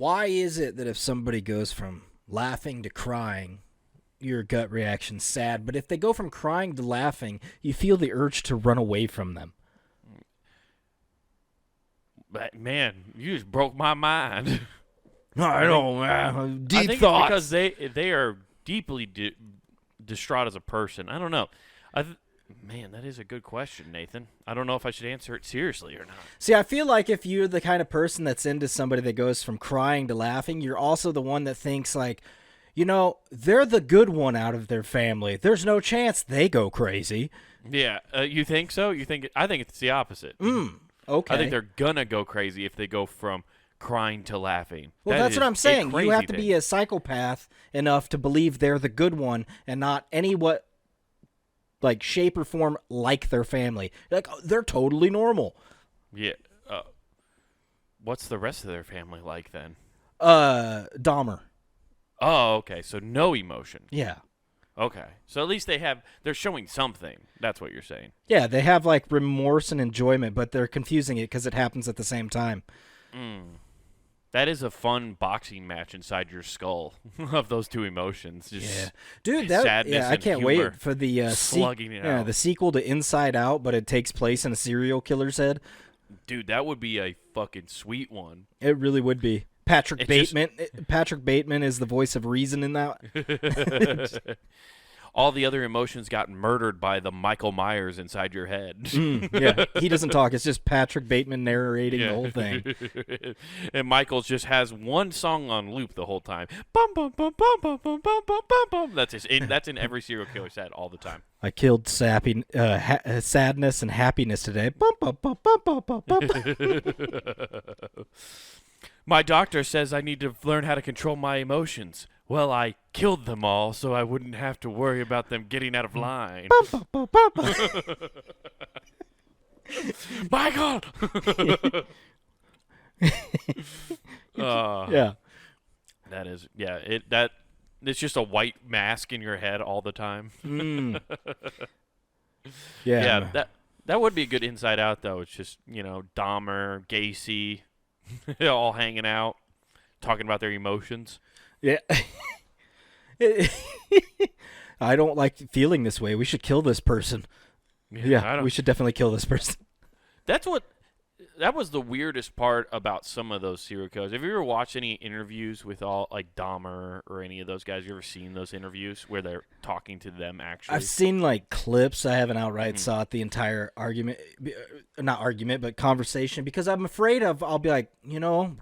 Why is it that if somebody goes from laughing to crying, your gut reaction's sad, but if they go from crying to laughing, you feel the urge to run away from them? But, man, you just broke my mind. I know, man. Deep I think thoughts. it's because they are deeply distraught as a person. I don't know. Man, that is a good question, Nathan. I don't know if I should answer it seriously or not. See, I feel like if you're the kind of person that's into somebody that goes from crying to laughing, you're also the one that thinks like, they're the good one out of their family. There's no chance they go crazy. Yeah, you think so? I think it's the opposite. Okay. I think they're gonna go crazy if they go from crying to laughing. Well, that's what I'm saying. You have to be a psychopath enough to believe they're the good one and not shape or form like their family. Like, they're totally normal. Yeah. What's the rest of their family like then? Dahmer. Oh, okay. So no emotion. Yeah. Okay. So at least they're showing something. That's what you're saying. Yeah, they have like remorse and enjoyment, but they're confusing it because it happens at the same time. That is a fun boxing match inside your skull of those two emotions. Yeah, dude, sadness I and can't humor, wait for the slugging it out. the sequel to Inside Out, but it takes place in a serial killer's head. Dude, that would be a fucking sweet one. It really would be. Patrick Bateman is the voice of reason in that. All the other emotions got murdered by the Michael Myers inside your head. Yeah, he doesn't talk. It's just Patrick Bateman narrating the whole thing. And Michael just has one song on loop the whole time. Bum bum bum bum bum bum bum bum bum bum. That's in every serial killer's head all the time. I killed sadness and happiness today. Bum bum bum bum bum bum bum. My doctor says I need to learn how to control my emotions. Well, I killed them all so I wouldn't have to worry about them getting out of line. Michael! Yeah. That is, yeah, it's just a white mask in your head all the time. Yeah. That would be a good Inside Out, though. It's just, Dahmer, Gacy, all hanging out, talking about their emotions. Yeah. I don't like feeling this way. We should kill this person. Yeah, we should definitely kill this person. That was the weirdest part about some of those serial killers. Have you ever watched any interviews with all like Dahmer or any of those guys? You ever seen those interviews where they're talking to them actually? I've seen like clips. I haven't outright saw the entire conversation because I'm afraid I'll be like,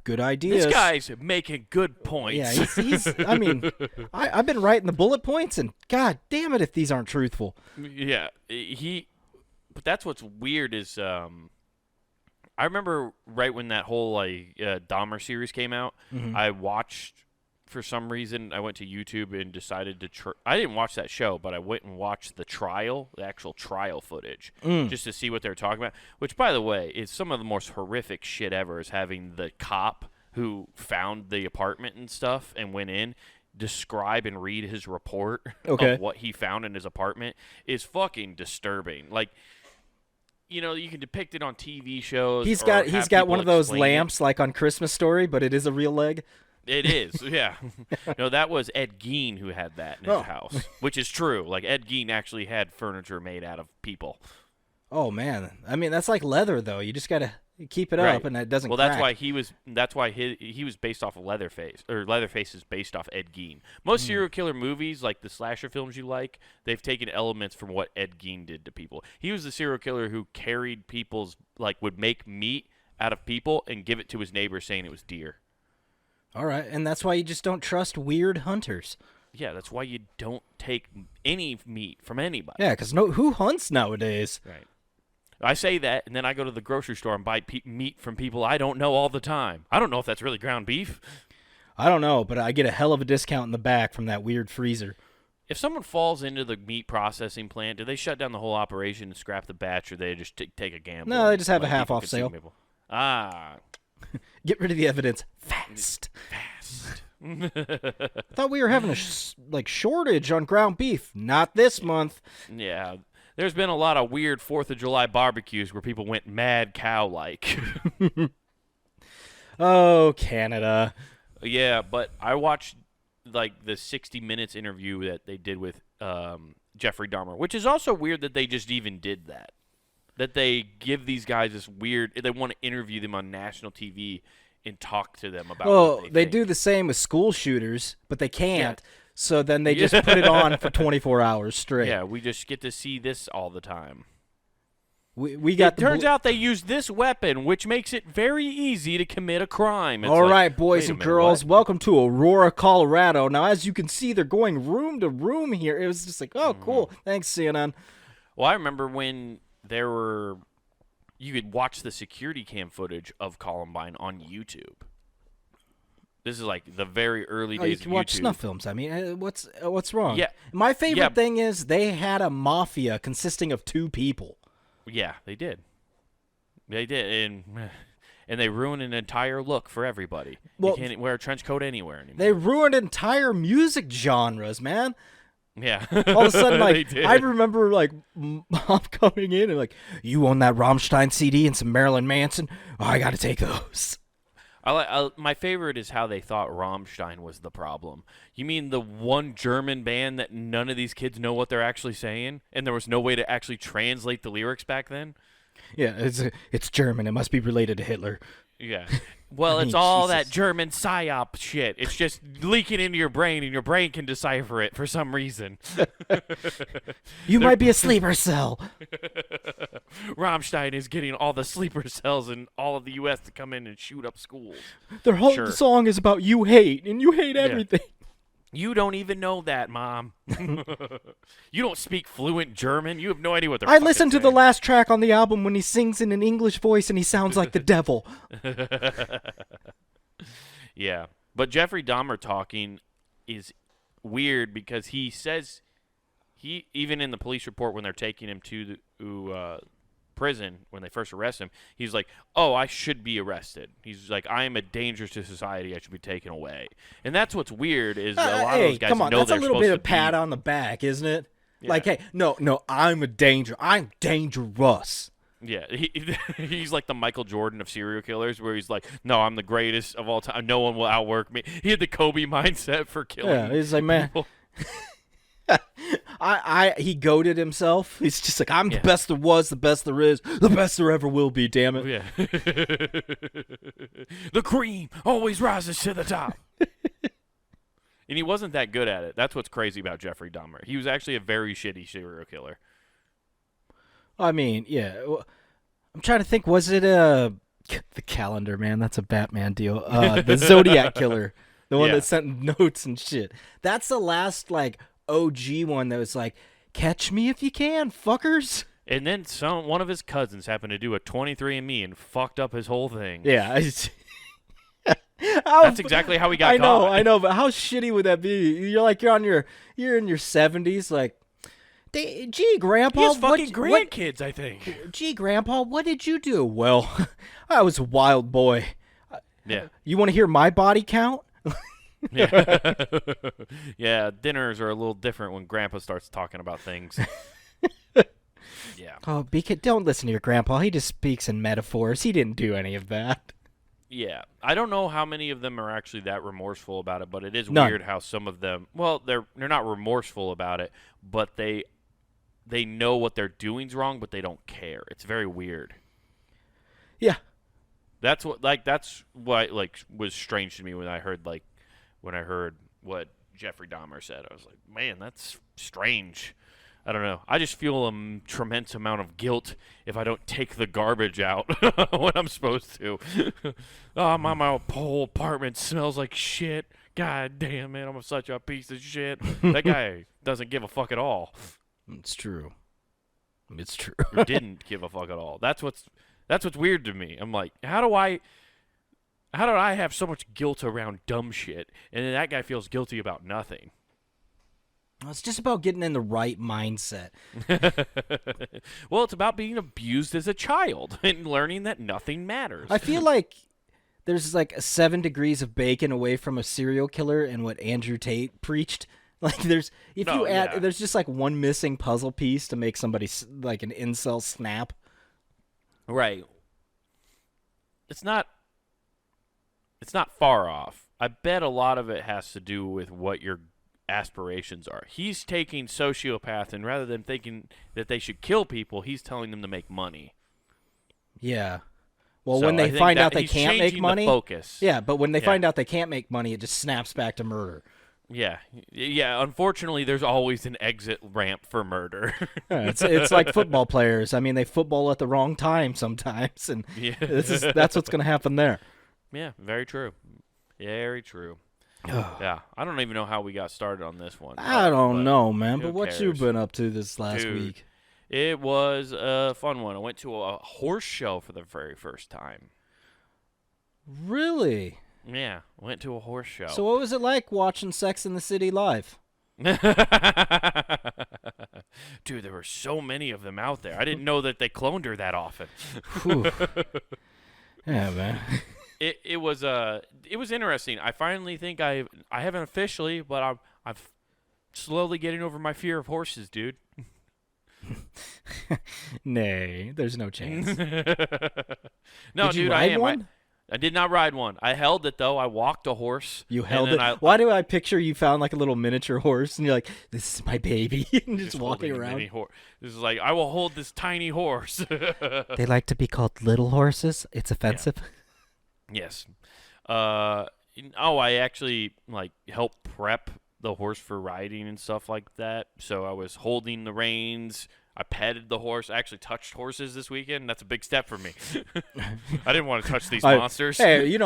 good ideas. This guy's making good points. Yeah, he's I mean, I've been writing the bullet points and god damn it if these aren't truthful. Yeah, but that's what's weird is I remember right when that whole Dahmer series came out, I watched, for some reason, I went to YouTube and decided to I didn't watch that show, but I went and watched the actual trial footage, just to see what they were talking about, which, by the way, is some of the most horrific shit ever, is having the cop who found the apartment and stuff and went in describe and read his report of what he found in his apartment is fucking disturbing. Like, you can depict it on TV shows. He's got one of those lamps like on Christmas Story, but it is a real leg. It is, yeah. No, that was Ed Gein who had that in his house, which is true. Like, Ed Gein actually had furniture made out of people. Oh man, I mean that's like leather though. You just gotta keep it up, and it doesn't. Well, crack. that's why he was based off of Leatherface, or Leatherface is based off Ed Gein. Most serial killer movies, like the slasher films you like, they've taken elements from what Ed Gein did to people. He was the serial killer who carried would make meat out of people and give it to his neighbor, saying it was deer. All right, and that's why you just don't trust weird hunters. Yeah, that's why you don't take any meat from anybody. Yeah, because who hunts nowadays? Right. I say that, and then I go to the grocery store and buy meat from people I don't know all the time. I don't know if that's really ground beef. I don't know, but I get a hell of a discount in the back from that weird freezer. If someone falls into the meat processing plant, do they shut down the whole operation and scrap the batch, or do they just take a gamble? No, they just have a half-off sale. People? Ah. Get rid of the evidence fast. I thought we were having a shortage on ground beef. Not this month. Yeah. There's been a lot of weird 4th of July barbecues where people went mad cow-like. Oh, Canada. Yeah, but I watched like the 60 Minutes interview that they did with Jeffrey Dahmer, which is also weird that they just even did that. That they give these guys this weird. They want to interview them on national TV and talk to them about. Well, what they think. do the same with school shooters, but they can't. Yeah. So then they just put it on for 24 hours straight. Yeah, we just get to see this all the time. We got. It turns out they use this weapon, which makes it very easy to commit a crime. It's all like, right, boys wait a and minute, girls, what? welcome to Aurora, Colorado. Now, as you can see, they're going room to room here. It was just like, oh, cool. Thanks, CNN. Well, I remember when there were. You could watch the security cam footage of Columbine on YouTube. This is like the very early Oh, you days can of watch YouTube. snuff films. I mean, what's wrong? Yeah. My favorite Yeah. thing is they had a mafia consisting of 2 people. Yeah, they did. They did, and they ruined an entire look for everybody. Well, you can't wear a trench coat anywhere anymore. They ruined entire music genres, man. Yeah. All of a sudden, They like, did. I remember, like, mom coming in and, like, you own that Rammstein CD and some Marilyn Manson? Oh, I got to take those. My favorite is how they thought Rammstein was the problem. You mean the one German band that none of these kids know what they're actually saying, and there was no way to actually translate the lyrics back then? Yeah, it's German. It must be related to Hitler. Yeah. Well, I it's mean, all Jesus. that German psyop shit. It's just leaking into your brain, and your brain can decipher it for some reason. You might be a sleeper cell. Rammstein is getting all the sleeper cells in all of the U.S. to come in and shoot up schools. Their whole Sure. song is about you hate, and you hate everything. You don't even know that, Mom. You don't speak fluent German. You have no idea what they're I fucking listened to the saying. last track on the album when he sings in an English voice and he sounds like the devil. Yeah. But Jeffrey Dahmer talking is weird because he says even in the police report when they're taking him to the prison when they first arrest him, he's like, "Oh, I should be arrested." He's like, "I am a danger to society. I should be taken away." And that's what's weird is a lot of Hey, those guys come on, know that's a they're little supposed bit to of pat be. on the back, isn't it? Yeah. Like, hey, no, I'm a danger. I'm dangerous. Yeah, he's like the Michael Jordan of serial killers, where he's like, "No, I'm the greatest of all time. No one will outwork me." He had the Kobe mindset for killing. Yeah, he's like, man, people. he goaded himself. He's just like, I'm the Yeah. best there was, the best there is, the best there ever will be. Damn it. Yeah. The cream always rises to the top. And he wasn't that good at it. That's what's crazy about Jeffrey Dahmer. He was actually a very shitty serial killer. I mean, yeah. I'm trying to think. Was it the calendar, man? That's a Batman deal. The Zodiac killer, the one Yeah. that sent notes and shit. That's the last like OG one that was like, "Catch me if you can, fuckers." And then one of his cousins happened to do a 23andMe and fucked up his whole thing. Yeah. That's exactly how he got caught. I know, but how shitty would that be? You're in your 70s, like, gee, Grandpa, He has what- fucking what- grandkids, I think. Gee, Grandpa, what did you do? Well, I was a wild boy. Yeah. You want to hear my body count? Yeah. Yeah, dinners are a little different when Grandpa starts talking about things. Yeah. Oh, don't listen to your grandpa. He just speaks in metaphors. He didn't do any of that. Yeah. I don't know how many of them are actually that remorseful about it, but it is None. weird how some of them, well, they're not remorseful about it, but they know what they're doing's wrong, but they don't care. It's very weird. Yeah. That's what was strange to me when I heard what Jeffrey Dahmer said. I was like, man, that's strange. I don't know. I just feel a tremendous amount of guilt if I don't take the garbage out when I'm supposed to. Oh, my whole apartment smells like shit. God damn it, I'm such a piece of shit. That guy doesn't give a fuck at all. It's true. It's true. Or didn't give a fuck at all. That's what's weird to me. I'm like, how do I have so much guilt around dumb shit, and then that guy feels guilty about nothing? It's just about getting in the right mindset. Well, it's about being abused as a child and learning that nothing matters. I feel like there's like 7 degrees of bacon away from a serial killer and what Andrew Tate preached. Like there's just like one missing puzzle piece to make somebody like an incel snap. Right. It's not. it's not far off. I bet a lot of it has to do with what your aspirations are. He's taking sociopath, and rather than thinking that they should kill people, he's telling them to make money. Yeah. Well, So when I they think find that out they he's can't make changing money, the focus. yeah. But when they Yeah. find out they can't make money, it just snaps back to murder. Yeah. Unfortunately, there's always an exit ramp for murder. Yeah, it's like football players. I mean, they football at the wrong time sometimes, and Yeah. that's what's going to happen there. Yeah, very true. Very true. Yeah, I don't even know how we got started on this one. I don't know, man. who But what you cares? been up to this last Dude. week? It was a fun one. I went to a horse show for the very first time. Really? Yeah, went to a horse show. So what was it like watching Sex in the City live? Dude, there were so many of them out there. I didn't know that they cloned her that often. Whew. Yeah, man. It was interesting. I finally think I haven't officially, but I'm slowly getting over my fear of horses, dude. Nay, there's no chance. No, Did you dude, ride I am. one? I did not ride one. I held it though. I walked a horse. You and held then it. Why do I picture you found like a little miniature horse and you're like, "This is my baby," and just walking holding a mini around? This is like, I will hold this tiny horse. They like to be called little horses. It's offensive. Yes. I actually like helped prep the horse for riding and stuff like that. So I was holding the reins. I petted the horse. I actually touched horses this weekend. That's a big step for me. I didn't want to touch these monsters. Hey,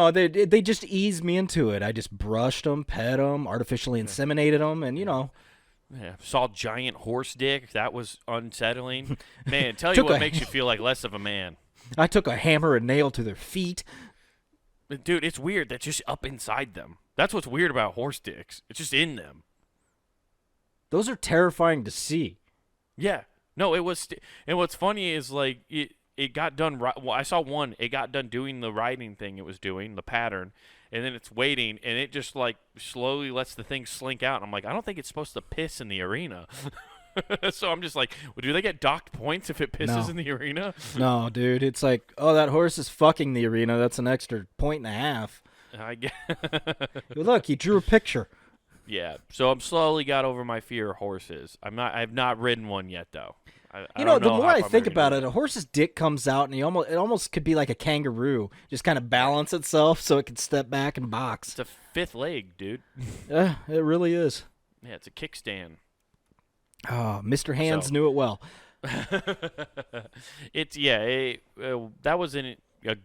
they just eased me into it. I just brushed them, pet them, artificially inseminated them, and Yeah, saw giant horse dick. That was unsettling. Man, tell you Took what a- makes you feel like less of a man. I took a hammer and nail to their feet. Dude, it's weird. That's just up inside them. That's what's weird about horse dicks. It's just in them. Those are terrifying to see. Yeah. No, it was. And what's funny is like it got done. Well, I saw one. It got done doing the riding thing it was doing, the pattern, and then it's waiting, and it just like slowly lets the thing slink out. And I'm like, I don't think it's supposed to piss in the arena. So I'm just like, well, do they get docked points if it pisses No. in the arena? No, dude, it's like, oh, that horse is fucking the arena. That's an extra 1.5 points. I get. Look, he drew a picture. Yeah. So I'm slowly got over my fear of horses. I've not ridden one yet though. I You don't know, the more if I I'm think ever about gonna it, a horse's dick comes out, and it almost could be like a kangaroo, just kind of balance itself so it can step back and box. It's a fifth leg, dude. Yeah, it really is. Yeah, it's a kickstand. Oh, Mr. Hands So- knew it well. That was a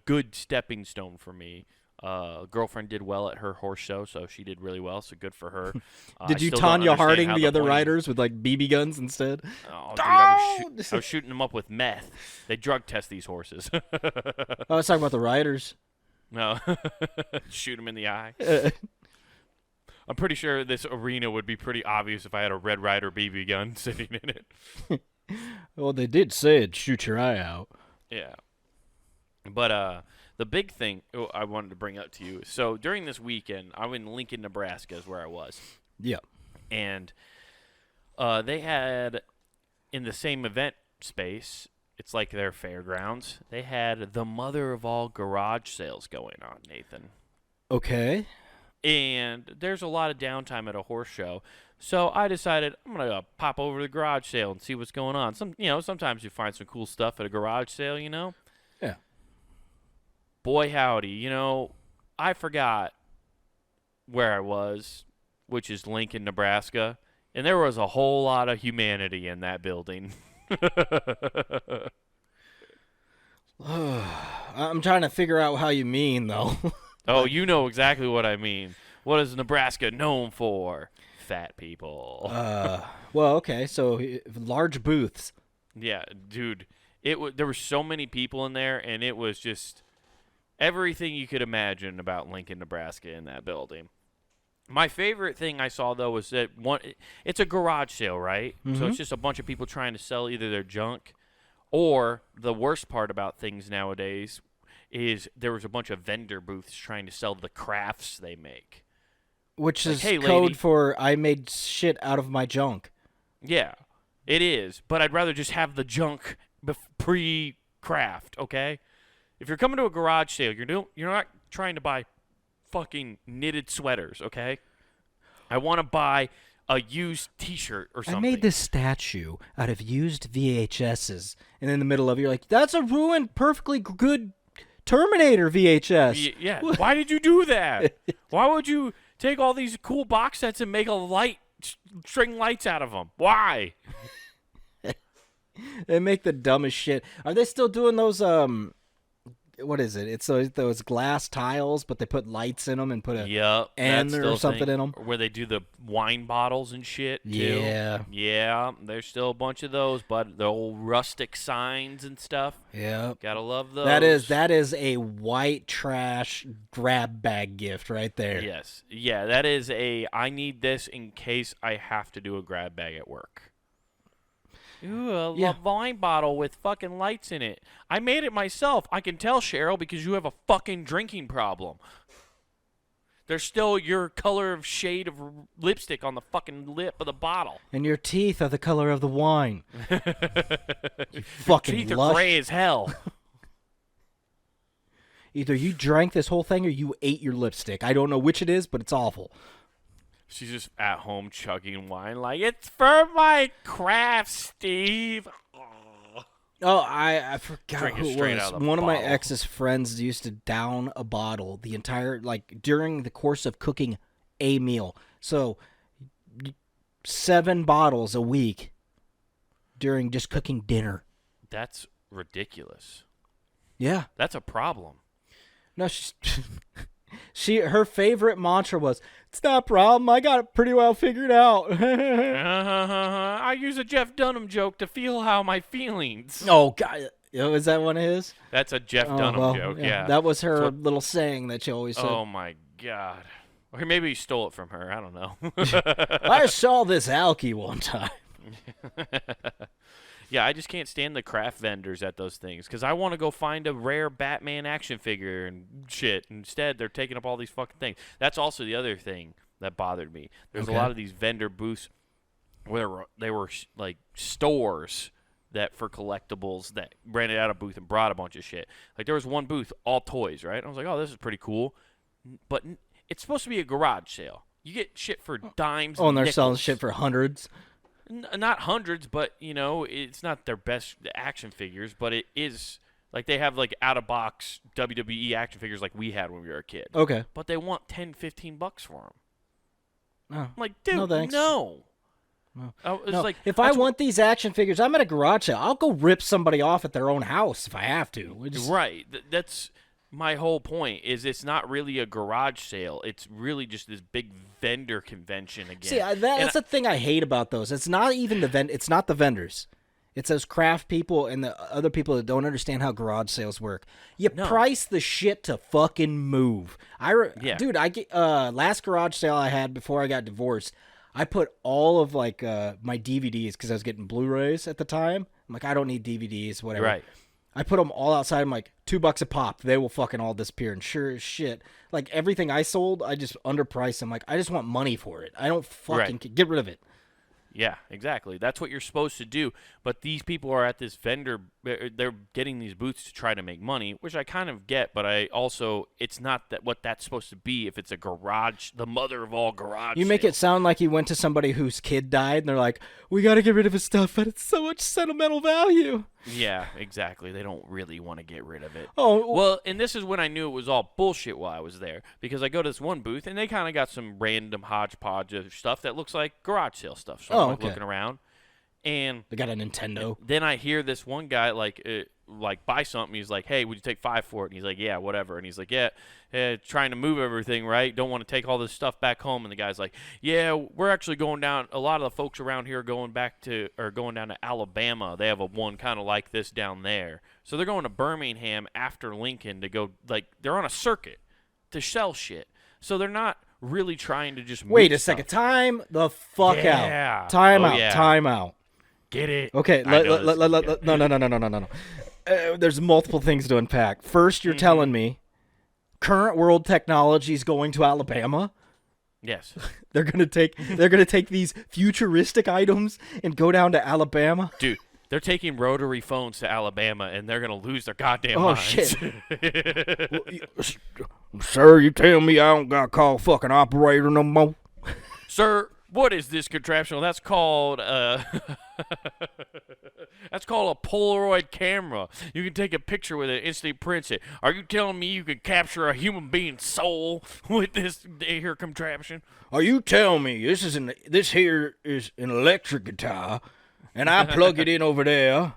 good stepping stone for me. Girlfriend did well at her horse show, so she did really well. So good for her. Did I you still don't Tanya understand Harding how the other pointing- riders with like BB guns instead? Oh, dude, I was shooting them up with meth. They drug test these horses. I was talking about the riders. No, shoot them in the eye. I'm pretty sure this arena would be pretty obvious if I had a Red Ryder BB gun sitting in it. Well, they did say it'd shoot your eye out. Yeah. But the big thing I wanted to bring up to you. So during this weekend, I'm in Lincoln, Nebraska is where I was. Yeah. And they had, in the same event space, it's like their fairgrounds, they had the mother of all garage sales going on, Nathan. Okay. And there's a lot of downtime at a horse show. So I decided I'm going to pop over to the garage sale and see what's going on. Sometimes you find some cool stuff at a garage sale, Yeah. Boy, howdy. I forgot where I was, which is Lincoln, Nebraska. And there was a whole lot of humanity in that building. I'm trying to figure out how you mean, though. Oh, you know exactly what I mean. What is Nebraska known for? Fat people. Well, okay, so large booths. Yeah, dude. There were so many people in there, and it was just everything you could imagine about Lincoln, Nebraska in that building. My favorite thing I saw, though, was that it's a garage sale, right? So it's just a bunch of people trying to sell either their junk, or the worst part about things nowadays is there was a bunch of vendor booths trying to sell the crafts they make. Which Like, is hey, code lady. for I made shit out of my junk. Yeah, it is. But I'd rather just have the junk pre-craft, okay? If you're coming to a garage sale, you're not trying to buy fucking knitted sweaters, okay? I want to buy a used T-shirt or something. I made this statue out of used VHSs, and in the middle of it, you're like, that's a ruined, perfectly good Terminator VHS. Yeah. Why did you do that? Why would you take all these cool box sets and make a string lights out of them? Why? They make the dumbest shit. Are they still doing those, what is it? It's those glass tiles, but they put lights in them and put a N or something in them. Where they do the wine bottles and shit, too. Yeah. Yeah, there's still a bunch of those, but the old rustic signs and stuff. Yeah. Gotta love those. That is a white trash grab bag gift right there. Yes. Yeah, that is I need this in case I have to do a grab bag at work. Ooh, a wine bottle with fucking lights in it. I made it myself. I can tell, Cheryl, because you have a fucking drinking problem. There's still your color of shade of lipstick on the fucking lip of the bottle. And your teeth are the color of the wine. You fucking teeth lush. are gray as hell. Either you drank this whole thing or you ate your lipstick. I don't know which it is, but it's awful. She's just at home chugging wine like, it's for my craft, Steve. Oh, I forgot Drink it who it straight was. out of the One of my bottle. ex's friends used to down a bottle the entire, during the course of cooking a meal. So, 7 bottles a week during just cooking dinner. That's ridiculous. Yeah. That's a problem. No, her favorite mantra was, "It's not a problem. I got it pretty well figured out." I use a Jeff Dunham joke to feel how my feelings. Oh God, is that one of his? That's a Jeff Dunham joke. Yeah, that was her little saying that she always said. Oh my God, or maybe he stole it from her. I don't know. I saw this alky one time. Yeah, I just can't stand the craft vendors at those things because I want to go find a rare Batman action figure and shit. Instead, they're taking up all these fucking things. That's also the other thing that bothered me. There's a lot of these vendor booths where they were like stores that for collectibles that rented out a booth and brought a bunch of shit. Like there was one booth, all toys, right? I was like, oh, this is pretty cool. But it's supposed to be a garage sale. You get shit for dimes. Oh, and they're nickels. selling shit for hundreds. Not hundreds, but, it's not their best action figures, but it is, like, they have, like, out-of-box WWE action figures like we had when we were a kid. Okay. But they want $10, $15 for them. Oh. I'm like, dude, No, thanks. no. No. Like, if I want these action figures, I'm at a garage sale. I'll go rip somebody off at their own house if I have to. Right. That's my whole point, is it's not really a garage sale. It's really just this big vendor convention again. See, that's the thing I hate about those. It's not even it's not the vendors. It's those craft people and the other people that don't understand how garage sales work. You price the shit to fucking move. Dude, last garage sale I had before I got divorced, I put all of my DVDs because I was getting Blu-rays at the time. I'm like, I don't need DVDs, whatever. Right. I put them all outside. I'm like, $2 a pop. They will fucking all disappear. And sure as shit, like everything I sold, I just underpriced. I'm like, I just want money for it. I don't fucking get rid of it. Yeah, exactly. That's what you're supposed to do. But these people are at this vendor. They're getting these booths to try to make money, which I kind of get. But it's not what that's supposed to be. If it's a garage, the mother of all garage. You make it sound like you went to somebody whose kid died, and they're like, "We got to get rid of his stuff, but it's so much sentimental value." Yeah, exactly. They don't really want to get rid of it. Oh, well, and this is when I knew it was all bullshit while I was there, because I go to this one booth and they kind of got some random hodgepodge of stuff that looks like garage sale stuff. So I'm looking around, and they got a Nintendo. Then I hear this one guy like buy something. He's like, "Hey, would you take $5 for it?" And he's like, "Yeah, whatever." And he's like, "Yeah, trying to move everything, right? Don't want to take all this stuff back home." And the guy's like, "Yeah, we're actually going down. A lot of the folks around here are going down to Alabama. They have a one kind of like this down there. So they're going to Birmingham after Lincoln to go. Like they're on a circuit to sell shit. So they're not really trying to just wait move a second. stuff. Time the fuck Yeah. out. Time Oh, out. yeah. Time out. Get it? Okay. No. There's multiple things to unpack. First, you're telling me current world technology is going to Alabama. Yes. They're gonna take these futuristic items and go down to Alabama. Dude, they're taking rotary phones to Alabama, and they're gonna lose their goddamn Oh minds. shit! Sir, you tell me I don't got to call fucking operator no more? Sir, what is this contraption? Well, that's called that's called a Polaroid camera. You can take a picture with it, instantly prints it. Are you telling me you could capture a human being's soul with this here contraption? Are you telling me this here is an electric guitar, and I plug it in over there,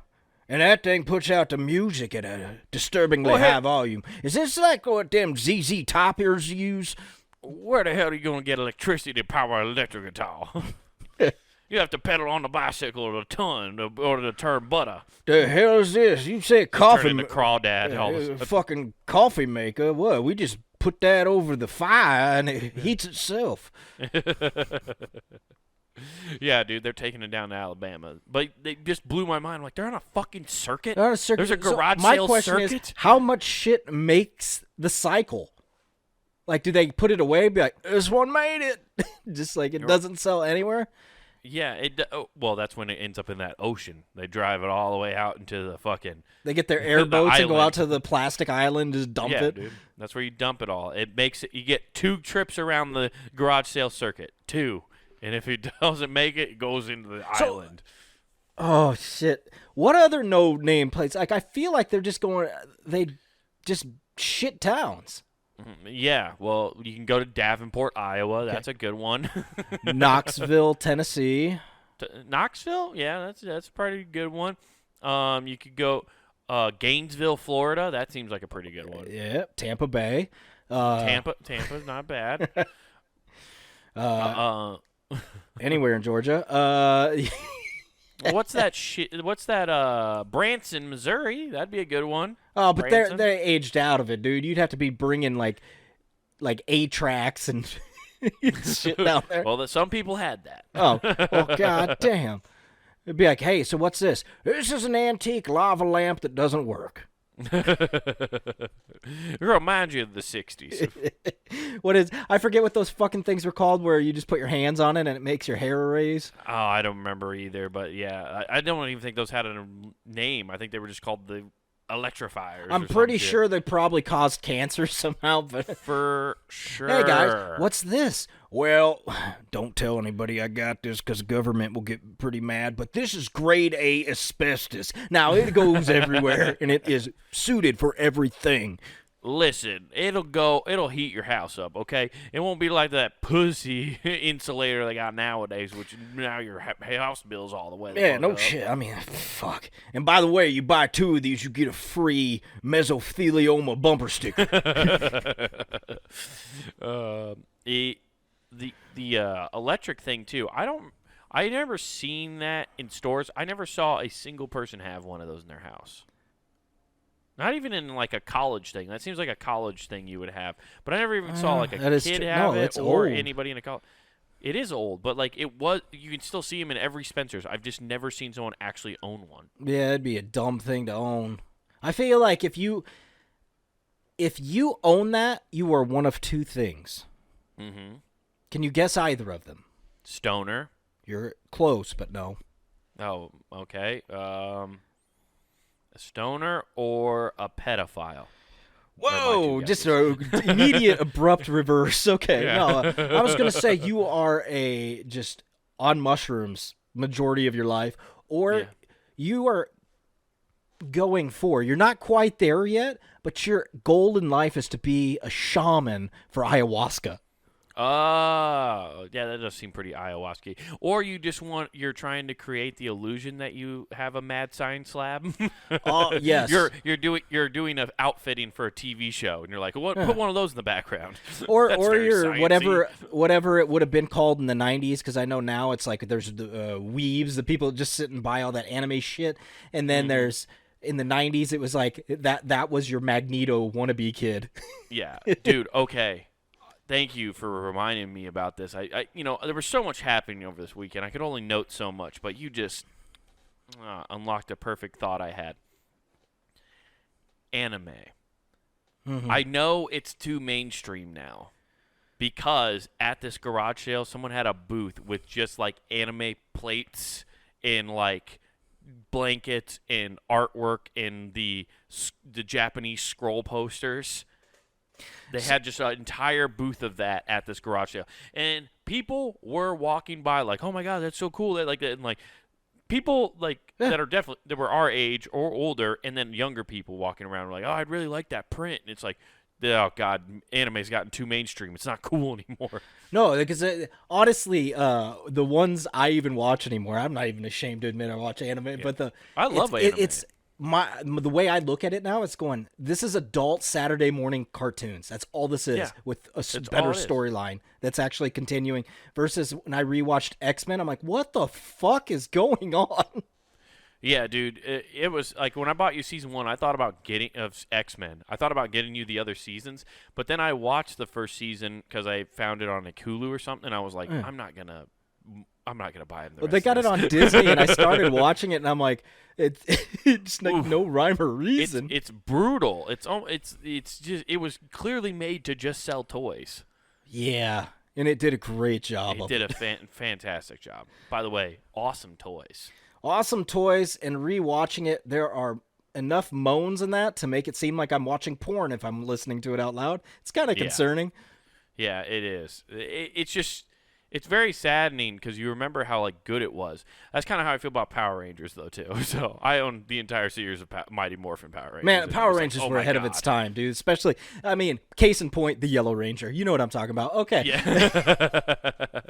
and that thing puts out the music at a disturbingly high volume? Is this like what them ZZ Top ears use? Where the hell are you going to get electricity to power an electric guitar? You have to pedal on the bicycle or the ton or to turn butter. The hell is this? You say coffee Turn into crawdad. Fucking coffee maker. What? We just put that over the fire and it heats itself. Yeah, dude, they're taking it down to Alabama. But they just blew my mind. I'm like, they're on a fucking circuit? They're on a circuit. There's a garage my sale question circuit? is, how much shit makes the cycle? Like, do they put it away and be like, this one made it? Just like it doesn't sell anywhere? Yeah, well, that's when it ends up in that ocean. They drive it all the way out into the fucking... They get their airboats and go island. out to the plastic island and just dump it? Dude. That's where you dump it all. It makes it... You get 2 trips around the garage sale circuit. 2. And if it doesn't make it, it goes into the island. Oh, shit. What other no-name places? Like, I feel like they're just going... They just shit towns. Yeah, well, you can go to Davenport, Iowa. That's a good one. Knoxville, Tennessee. Knoxville? Yeah, that's a pretty good one. You could go Gainesville, Florida. That seems like a pretty good one. Yeah, Tampa Bay. Tampa's not bad. Anywhere in Georgia. What's that shit? What's that? Branson, Missouri. That'd be a good one. Oh, but Branson? they're aged out of it, dude. You'd have to be bringing like A-tracks and shit down there. Well, some people had that. Oh, well, god damn. It'd be like, hey, so what's this? This is an antique lava lamp that doesn't work. It reminds you of the 60s. I forget what those fucking things were called where you just put your hands on it and it makes your hair erase. Oh, I don't remember either, but yeah, I don't even think those had a name. I think they were just called the electrifiers. I'm pretty sure they probably caused cancer somehow, but for sure. Hey guys, what's this? Well, don't tell anybody I got this because the government will get pretty mad, but this is grade A asbestos. Now, it goes everywhere, and it is suited for everything. Listen, it'll heat your house up, okay? It won't be like that pussy insulator they got nowadays, which now your house bill's all the way. Yeah, no shit. I mean, fuck. And by the way, you buy 2 of these, you get a free mesothelioma bumper sticker. The electric thing too. I never seen that in stores. I never saw a single person have one of those in their house. Not even in like a college thing. That seems like a college thing you would have. But I never even saw like a kid have it or anybody in a college. It is old, but like it was. You can still see them in every Spencer's. I've just never seen someone actually own one. Yeah, it'd be a dumb thing to own. I feel like if you own that, you are one of 2 things. Mm-hmm. Can you guess either of them? Stoner. You're close, but no. Oh, okay. A stoner or a pedophile? Whoa, just an immediate abrupt reverse. Okay, yeah. No, I was going to say you are just on mushrooms majority of your life, or you are you're not quite there yet, but your goal in life is to be a shaman for ayahuasca. Oh, yeah, that does seem pretty ayahuasca. Or you're trying to create the illusion that you have a mad science lab. Oh, yes. You're doing an outfitting for a TV show, and you're like, what? Put one of those in the background. Or you're whatever it would have been called in the 90s, because I know now it's like there's the weebs, the people that just sit and buy all that anime shit, and then there's in the 90s it was like that was your Magneto wannabe kid. Yeah, dude. Okay. Thank you for reminding me about this. I there was so much happening over this weekend. I could only note so much, but you just unlocked a perfect thought I had. Anime. Mm-hmm. I know it's too mainstream now because at this garage sale, someone had a booth with just like anime plates and like blankets and artwork and the Japanese scroll posters. They had just an entire booth of that at this garage sale, and people were walking by like, "Oh my god, that's so cool!" Like that, and like people like Yeah. that were our age or older, and then younger people walking around were like, "Oh, I'd really like that print." And it's like, oh god, anime's gotten too mainstream. It's not cool anymore. No, because honestly, the ones I even watch anymore, I'm not even ashamed to admit I watch anime. But I love anime. It's the way I look at it now. It's going. This is adult Saturday morning cartoons. That's all this is, Yeah. with a That's better all it is. storyline that's actually continuing. Versus when I rewatched X-Men, I'm like, what the fuck is going on? Yeah, dude. It was like when I bought you season 1, I thought about getting of X-Men. I thought about getting you the other seasons, but then I watched the first season because I found it on a Hulu or something. And I was like, I'm not gonna buy them. Well, they got it on Disney, and I started watching it, and I'm like, it's like no rhyme or reason. It's brutal. It's just it was clearly made to just sell toys. Yeah, and it did a great job. It did a fantastic job. By the way, awesome toys. Awesome toys, and rewatching it, there are enough moans in that to make it seem like I'm watching porn if I'm listening to it out loud. It's kind of concerning. Yeah, it is. It's very saddening because you remember how like good it was. That's kind of how I feel about Power Rangers though too. So I own the entire series of Mighty Morphin Power Rangers. Man, and Power it was Rangers like, oh were my ahead of God. its time, dude. Especially, I mean, case in point, the Yellow Ranger. You know what I'm talking about. Okay. Yeah.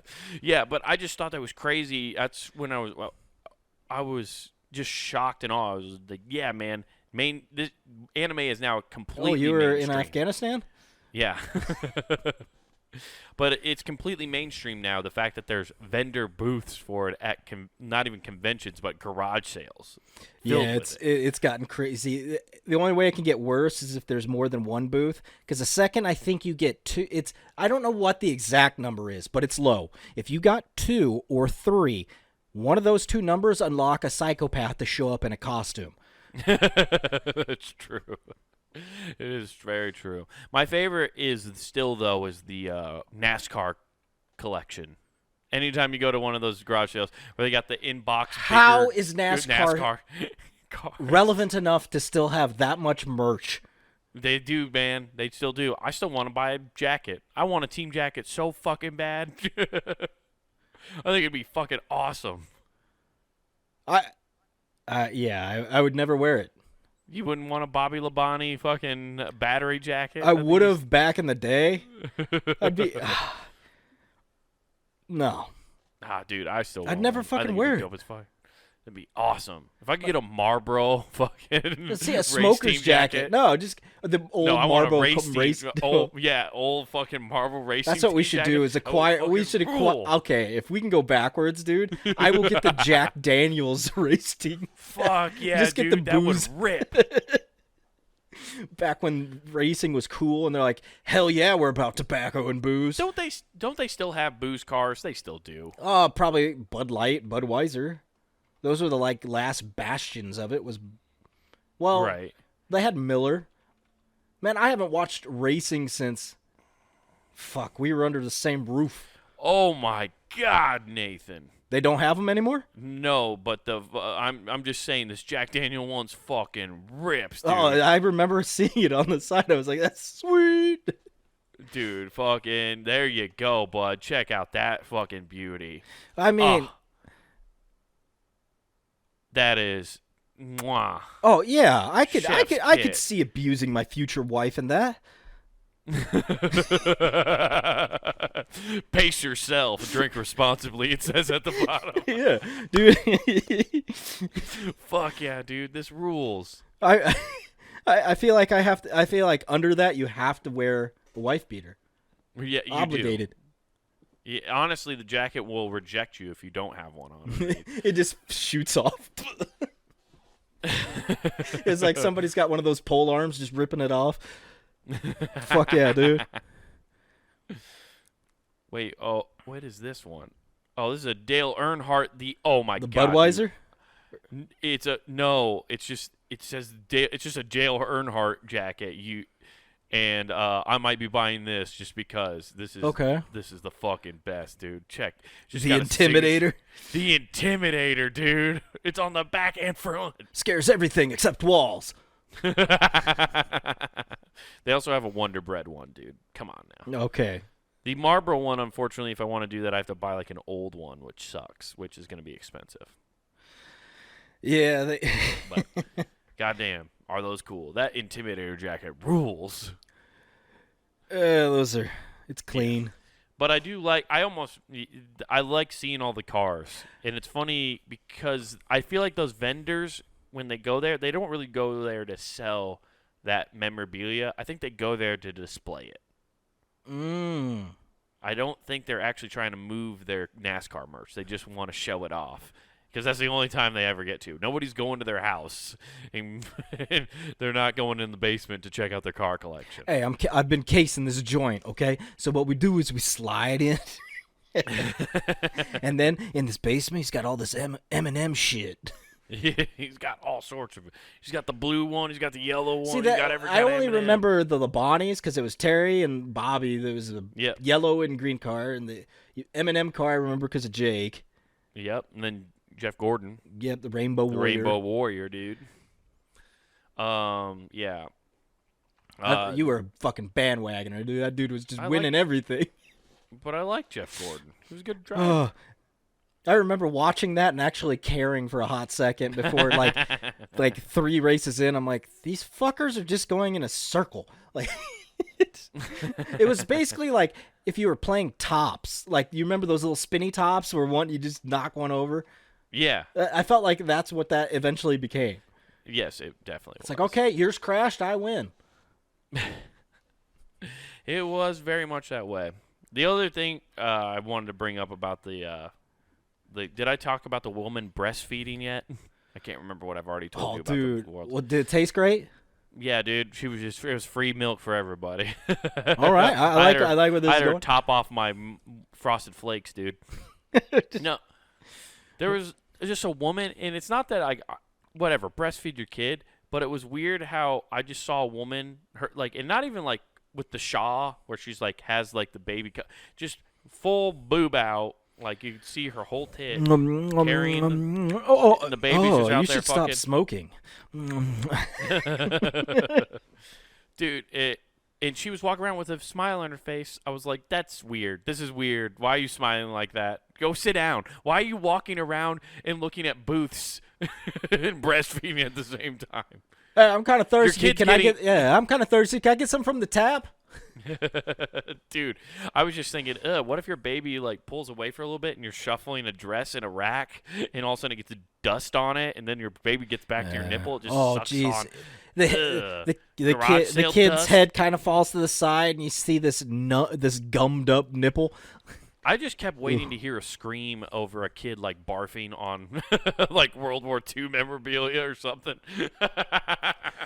Yeah, but I just thought that was crazy. That's when I was just shocked and awe. I was like, yeah, man, this anime is now completely Oh, you were in mainstream. Afghanistan? Yeah. But it's completely mainstream now, the fact that there's vendor booths for it at not even conventions, but garage sales. Yeah, it's gotten crazy. The only way it can get worse is if there's more than one booth, because the second I think you get two, I don't know what the exact number is, but it's low. If you got 2 or 3, one of those 2 numbers unlock a psychopath to show up in a costume. It's true. It is very true. My favorite is still the NASCAR collection. Anytime you go to one of those garage sales where they got the inbox. How bigger is NASCAR cars. relevant enough to still have that much merch? They do, man. They still do. I still want to buy a jacket. I want a team jacket so fucking bad. I think it'd be fucking awesome. I would never wear it. You wouldn't want a Bobby Labonte fucking battery jacket? I would have back in the day. I'd be no. Dude, I still. I'd want never one. I fucking think wear it'd be it. dope as fuck. It'd be awesome if I could get a Marlboro fucking. Let's see a race smoker's team jacket. No, just the old No, I want a Marlboro race team. race. Old fucking Marvel racing. That's what we team should jacket. do. Is acquire. We should acquire. Okay, if we can go backwards, dude, I will get the Jack Daniels race team. Fuck yeah, Just get dude, the that booze. would rip. Back when racing was cool, and they're like, "Hell yeah, we're about tobacco and booze." Don't they still have booze cars? They still do. Probably Bud Light, Budweiser. Those were the last bastions of it. Right. They had Miller. Man, I haven't watched racing since. Fuck, we were under the same roof. Oh my God, Nathan. They don't have them anymore? No, but I'm just saying this Jack Daniel one's fucking rips, dude. Oh, I remember seeing it on the side. I was like, that's sweet. Dude, fucking there you go, bud. Check out that fucking beauty. I mean, that is mwah. oh yeah, I could Kiss. see abusing my future wife in that. Pace yourself, drink responsibly, it says at the bottom. Yeah, dude. Fuck yeah, dude, this rules. I feel like I feel like under that you have to wear a wife beater. Yeah, you Obligated. do. Yeah, honestly, the jacket will reject you if you don't have one on. It just shoots off. It's like somebody's got one of those pole arms just ripping it off. Fuck yeah, dude. Wait, what is this one? Oh, this is a Dale Earnhardt. The God, Budweiser? dude. It's just a Dale Earnhardt jacket. I might be buying this just because this is the fucking best, dude. Check. Just The got a Intimidator? The Intimidator, dude. It's on the back and front. Scares everything except walls. They also have a Wonder Bread one, dude. Come on now. Okay. The Marlboro one, unfortunately, if I want to do that, I have to buy like an old one, which sucks, which is going to be expensive. Yeah. But goddamn, are those cool? That Intimidator jacket rules. Those are. It's clean. Yeah. But I do like. I like seeing all the cars, and it's funny because I feel like those vendors, when they go there, they don't really go there to sell that memorabilia. I think they go there to display it. I don't think they're actually trying to move their NASCAR merch. They just want to show it off because that's the only time they ever get to. Nobody's going to their house, and they're not going in the basement to check out their car collection. Hey, I've been casing this joint, okay? So what we do is we slide in, and then in this basement, he's got all this M&M shit. He's got all sorts of. He's got the blue one. He's got the yellow one. See, He's got every kind I of only M&M. remember the Bonnies because it was Terry and Bobby. There was a yellow and green car, and the M&M car I remember because of Jake. Yep, and then Jeff Gordon. Yep, the Rainbow Warrior. Rainbow Warrior, dude. Yeah. You were a fucking bandwagoner, dude. That dude was just winning everything. But I like Jeff Gordon. He was a good driver. I remember watching that and actually caring for a hot second before, like 3 races in. I'm like, these fuckers are just going in a circle. Like, it was basically like if you were playing tops. Like, you remember those little spinny tops where you just knock one over? Yeah. I felt like that's what that eventually became. Yes, it definitely was. It's like, okay, yours crashed, I win. It was very much that way. The other thing I wanted to bring up about did I talk about the woman breastfeeding yet? I can't remember what I've already told you about dude. the world. Well, did it taste great? Yeah, dude. It was free milk for everybody. All right. I like what this I is had her going. top off my Frosted Flakes, dude. No. There was just a woman, and it's not that whatever, breastfeed your kid, but it was weird how I just saw a woman, and not even like with the Shaw, where she's like, has like the baby, just full boob out. Like, you could see her whole tit carrying the babies just out you there should fucking. stop smoking. Dude, and she was walking around with a smile on her face. I was like, that's weird. This is weird. Why are you smiling like that? Go sit down. Why are you walking around and looking at booths and breastfeeding at the same time? Hey, I'm kind of thirsty. I'm kind of thirsty. Can I get some from the tap? Dude, I was just thinking, what if your baby like pulls away for a little bit and you're shuffling a dress in a rack and all of a sudden it gets dust on it and then your baby gets back to your nipple, it just sucks on. The kid's head kind of falls to the side and you see this gummed up nipple. I just kept waiting to hear a scream over a kid like barfing on like World War II memorabilia or something.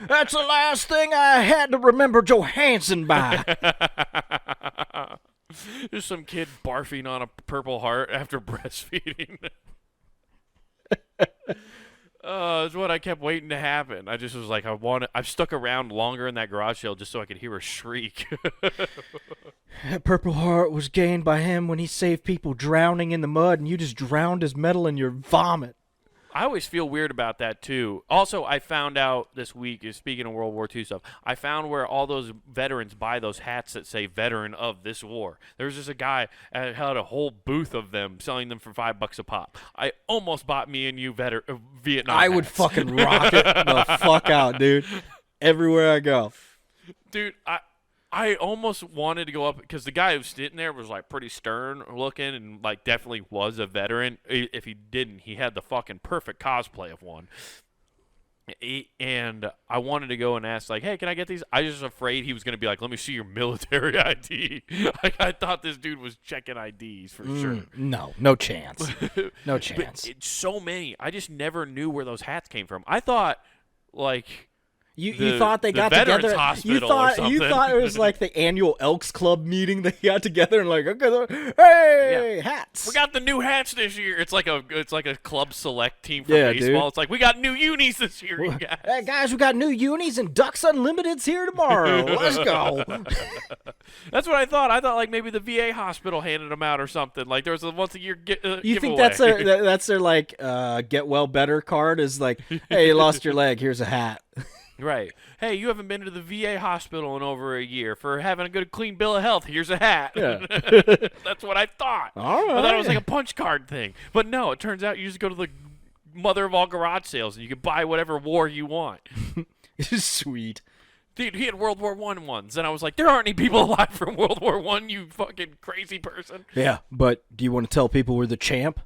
That's the last thing I had to remember Johansson by. There's some kid barfing on a Purple Heart after breastfeeding. It's what I kept waiting to happen. I just was like, I've stuck around longer in that garage sale just so I could hear her shriek. That Purple Heart was gained by him when he saved people drowning in the mud, and you just drowned his metal in your vomit. I always feel weird about that, too. Also, I found out this week, speaking of World War II stuff, I found where all those veterans buy those hats that say veteran of this war. There was just a guy that had a whole booth of them selling them for $5 a pop. I almost bought me and you Vietnam I would hats. fucking rock it the fuck out, dude. Everywhere I go. Dude, I almost wanted to go up because the guy who was sitting there was like pretty stern looking and like definitely was a veteran. If he didn't, he had the fucking perfect cosplay of one. And I wanted to go and ask like, hey, can I get these? I was just afraid he was going to be like, let me see your military ID. I thought this dude was checking IDs for sure. No chance. No chance. But it's so many. I just never knew where those hats came from. I thought like... You thought they got Veterans together? Hospital You thought it was like the annual Elks Club meeting they got together and like, okay, hey, hats. We got the new hats this year. It's like a club select team for Yeah, baseball. dude. It's like we got new unis this year, you guys. Hey guys, we got new unis and Ducks Unlimited's here tomorrow. Let's go. That's what I thought. I thought like maybe the VA hospital handed them out or something. Like there was a once a year You think giveaway. that's their like get well better card? Is like, hey, you lost your leg. Here's a hat. Right. Hey, you haven't been to the VA hospital in over a year. For having a good, clean bill of health, here's a hat. Yeah. That's what I thought. All I thought it was right. like a punch card thing. But no, it turns out you just go to the mother of all garage sales and you can buy whatever war you want. Sweet. Dude, he had World War I ones, and I was like, there aren't any people alive from World War I, you fucking crazy person. Yeah, but do you want to tell people we're the champ?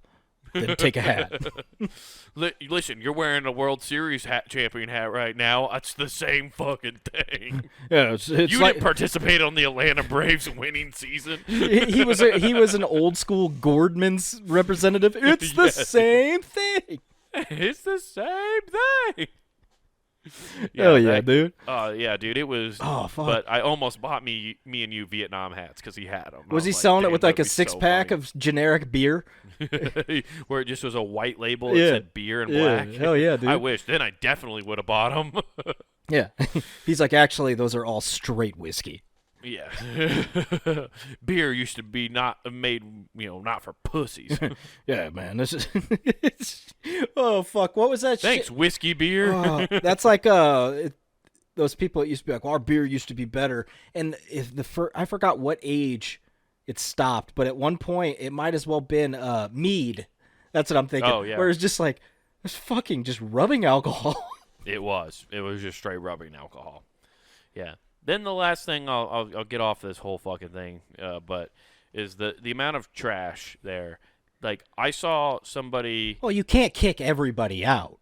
Then take a hat. Listen, you're wearing a World Series champion hat right now. It's the same fucking thing. Yeah, it's You like didn't participate on the Atlanta Braves winning season. he was an old school Gordman's representative. It's the same thing. It's the same thing. Hell yeah, dude. Yeah, dude. It was. Oh, fuck. But I almost bought me and you Vietnam hats because he had them. Was he like, selling it "Damn, with like a that'd be so 6-pack funny." of generic beer? Where it just was a white label that Yeah. said beer and Yeah, black. hell yeah, dude. I wish. Then I definitely would have bought them. Yeah. He's like, actually, those are all straight whiskey. Yeah. Beer used to be not made, not for pussies. Yeah, man. This is. Oh fuck! What was that? Thanks, shit? whiskey beer. That's like those people that used to be like, well, our beer used to be better, and if I forgot what age it stopped, but at one point it might as well been mead. That's what I'm thinking. Oh, yeah. Where it's just like it's fucking just rubbing alcohol. It was just straight rubbing alcohol. Yeah. Then the last thing I'll get off this whole fucking thing, but is the amount of trash there. Like I saw somebody. Well, you can't kick everybody out.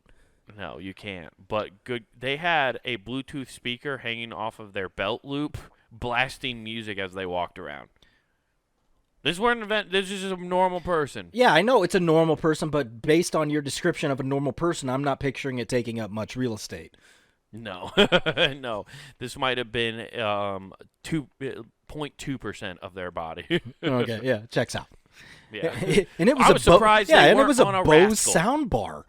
No, you can't. But good. They had a Bluetooth speaker hanging off of their belt loop, blasting music as they walked around. This wasn't an event. This is just a normal person. Yeah, I know it's a normal person, but based on your description of a normal person, I'm not picturing it taking up much real estate. No, no. This might have been 0.2% of their body. Okay, yeah, checks out. Yeah, And it was I was surprised. Yeah, they and it weren't was a on a Bose Rascal. sound bar.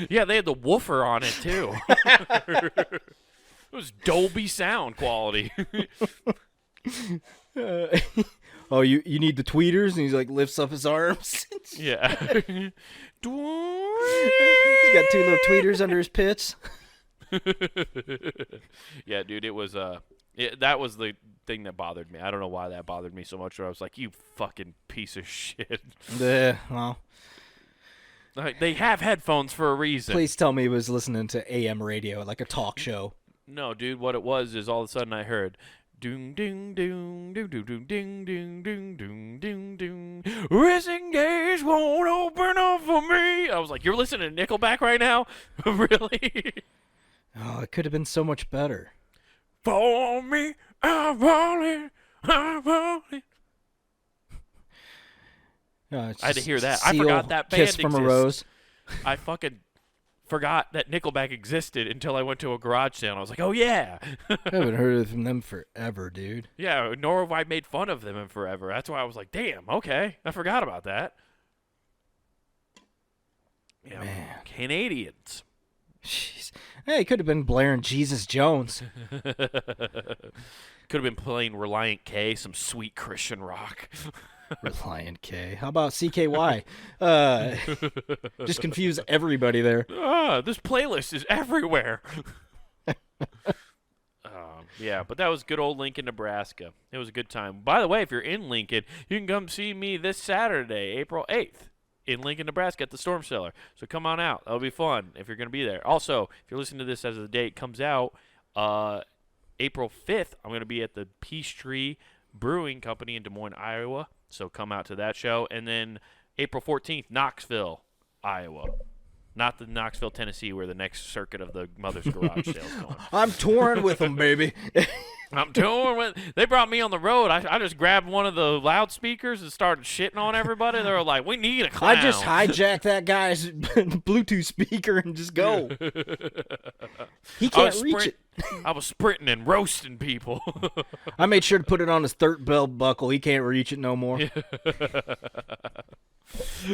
Yeah, they had the woofer on it too. It was Dolby sound quality. Oh, you need the tweeters, and he's like lifts up his arms. Yeah. He's got 2 little tweeters under his pits. Yeah, dude, it was that was the thing that bothered me. I don't know why that bothered me so much. Where I was like, "You fucking piece of shit." Well, Like, they have headphones for a reason. please tell me he was listening to AM radio, like a talk show. No, dude, what it was is all of a sudden I heard doom ding doom doom doom doom ding ding ding doom ding ding. Racing gates won't open up for me. I was like, you're listening to Nickelback right now? Really? Oh, it could have been so much better. For me, I want it. I want it. It's I had to just hear that. I Seal, forgot that band Kiss from a Rose. I fucking forgot that Nickelback existed until I went to a garage sale. And I was like, oh, yeah. I haven't heard from them forever, dude. Yeah, nor have I made fun of them in forever. That's why I was like, damn, okay. I forgot about that. Yeah, Man. Canadians. Jeez. Hey, it could have been Blair and Jesus Jones. Could have been playing Reliant K, some sweet Christian rock. Reliant K. How about CKY? Just confuse everybody there. This playlist is everywhere. Yeah, but that was good old Lincoln, Nebraska. It was a good time. By the way, if you're in Lincoln, you can come see me this Saturday, April 8th, in Lincoln, Nebraska at the Storm Cellar. So come on out. That'll be fun if you're going to be there. Also, if you're listening to this as the date comes out, April 5th, I'm going to be at the Peachtree Brewing Company in Des Moines, Iowa. So come out to that show. And then April 14th, Knoxville, Iowa. Not the Knoxville, Tennessee, where the next circuit of the Mother's Garage sale is going. I'm touring with them, baby. I'm touring with. They brought me on the road. I just grabbed one of the loudspeakers and started shitting on everybody. They were like, "We need a clown." I just hijacked that guy's Bluetooth speaker and just go. He can't reach it. I was sprinting and roasting people. I made sure to put it on his third belt buckle. He can't reach it no more.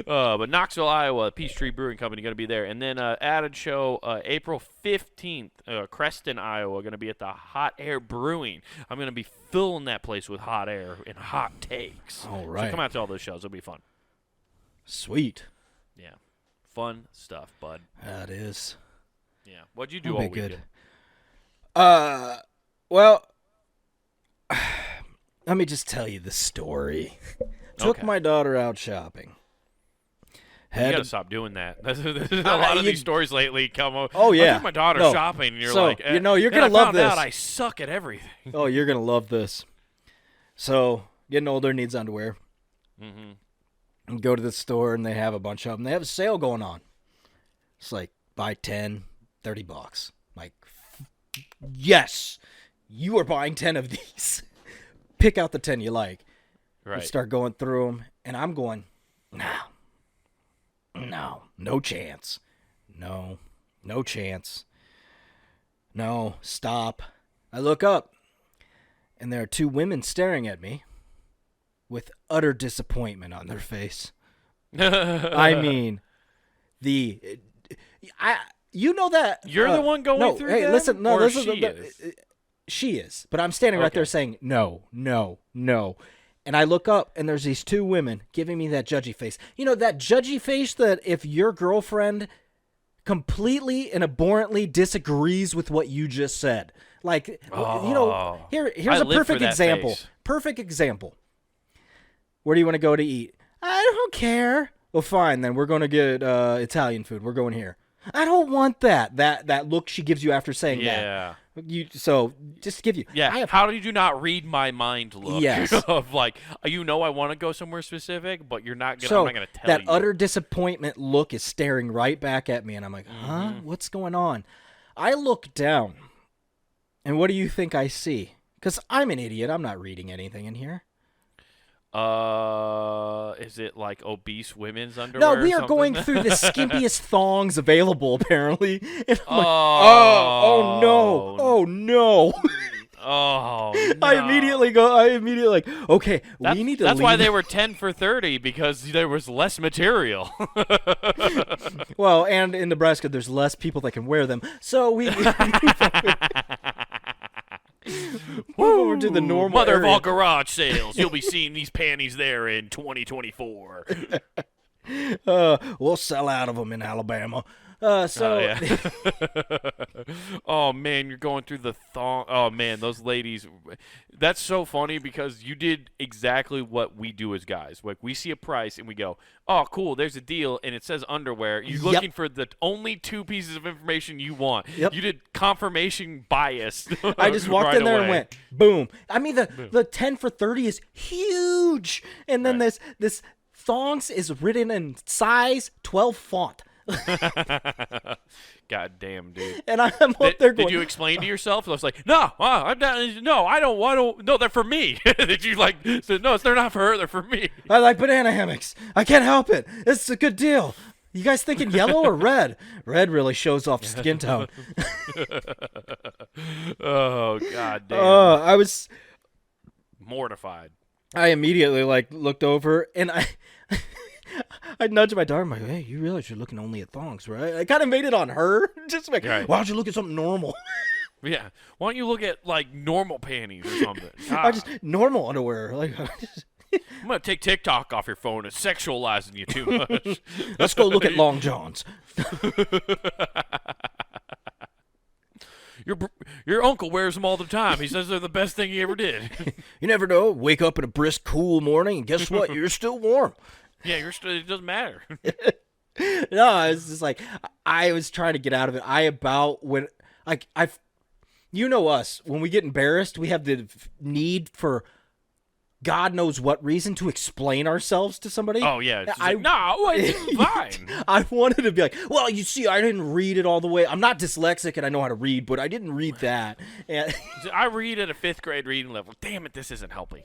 But Knoxville, Iowa, Peachtree Brewing Company going to be there. And then added show April 15th, Creston, Iowa, going to be at the Hot Air Brewing. I'm going to be filling that place with hot air and hot takes. All right. So come out to all those shows. It'll be fun. Sweet. Yeah. fun stuff, bud. That is. Yeah. What'd you do That'll all be weekend? good. Well, let me just tell you the story. Took my daughter out shopping. You gotta stop doing that. There's a lot of these stories lately come up. Oh, yeah. I took my daughter shopping, and you're like, you're going to I love found this. out I suck at everything. Oh, you're going to love this. So, getting older, needs underwear. Mm-hmm. And go to the store, and they have a bunch of them. They have a sale going on. It's like, buy 10, $30. Like, yes, you are buying 10 of these. Pick out the 10 you like. Right. You start going through them, and I'm going, no chance. No chance. No, stop. I look up, and there are two women staring at me with utter disappointment on their face. I mean, you know that You're the one going through hey, them? listen, no, or listen, she is? She is, but I'm standing right there saying no. And I look up, and there's these two women giving me that judgy face. You know, that judgy face that if your girlfriend completely and abhorrently disagrees with what you just said. Like, you know, here's a perfect example. Face. Perfect example. Where do you want to go to eat? I don't care. Well, fine, then we're going to get Italian food. We're going here. I don't want that. That look she gives you after saying that. So just to give you. Yeah. How did you not read my mind look? Yes. Of like, I want to go somewhere specific, but you're not gonna. So I'm not gonna tell that you. utter disappointment look is staring right back at me, and I'm like, huh? What's going on? I look down, and what do you think I see? Because I'm an idiot. I'm not reading anything in here. Is it like obese women's underwear? No, we are or going something? through the skimpiest thongs available, apparently. And I'm like, oh no. Oh, no. Oh, no. I immediately like, okay, we need to That's leave. why they were 10 for 30, because there was less material. Well, and in Nebraska, there's less people that can wear them. So we move over to the normal Mother of area. all garage sales. You'll be seeing these panties there in 2024. We'll sell out of them in Alabama. Oh, oh, man, you're going through the thong. Oh, man, those ladies. That's so funny because you did exactly what we do as guys. Like, we see a price and we go, oh, cool, there's a deal, and it says underwear. You're looking for the only two pieces of information you want. Yep. You did confirmation bias. I just walked right in there away. and went, boom. I mean, the 10 for 30 is huge. And then this thongs is written in size 12 font. God damn, dude. And I'm up there going, did you explain to yourself? I was like, no, I'm not, no, I don't, no, they're for me. Did you like, say, no, they're not for her, they're for me. I like banana hammocks. I can't help it. It's a good deal. You guys thinking yellow or red? Red really shows off skin tone. Oh, God damn. I was mortified. I immediately looked over and I nudged my daughter. I'm like, hey, you realize you're looking only at thongs, right? I kind of made it on her. Just like, Right. why don't you look at something normal? Yeah. Why don't you look at, like, normal panties or something? I just normal underwear. Like, I'm going to take TikTok off your phone. It's sexualizing you too much. let's go look at long johns. Your uncle wears them all the time. He says they're the best thing he ever did. You never know. Wake up in a brisk, cool morning, and guess what? You're still warm. Yeah, it doesn't matter. No, it's just like I was trying to get out of it. You know us. When we get embarrassed, we have the need for God knows what reason to explain ourselves to somebody. Oh, yeah. It's like, no, it's fine. I wanted to be like, well, you see, I didn't read it all the way. I'm not dyslexic and I know how to read, but I didn't read that. And I read at a 5th grade reading level. Damn it, this isn't helping.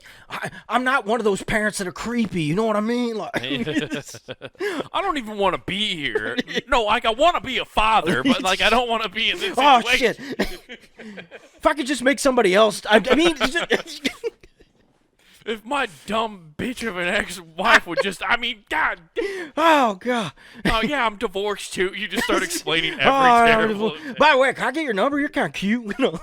I'm not one of those parents that are creepy. You know what I mean? Like, I don't even want to be here. No, I want to be a father, but I don't want to be in this oh, situation. shit. If I could just make somebody else. I mean... If my dumb bitch of an ex-wife would just, God. Oh, God. Oh, yeah, I'm divorced, too. You just start explaining every terrible thing. By the way, can I get your number? You're kind of cute. You know?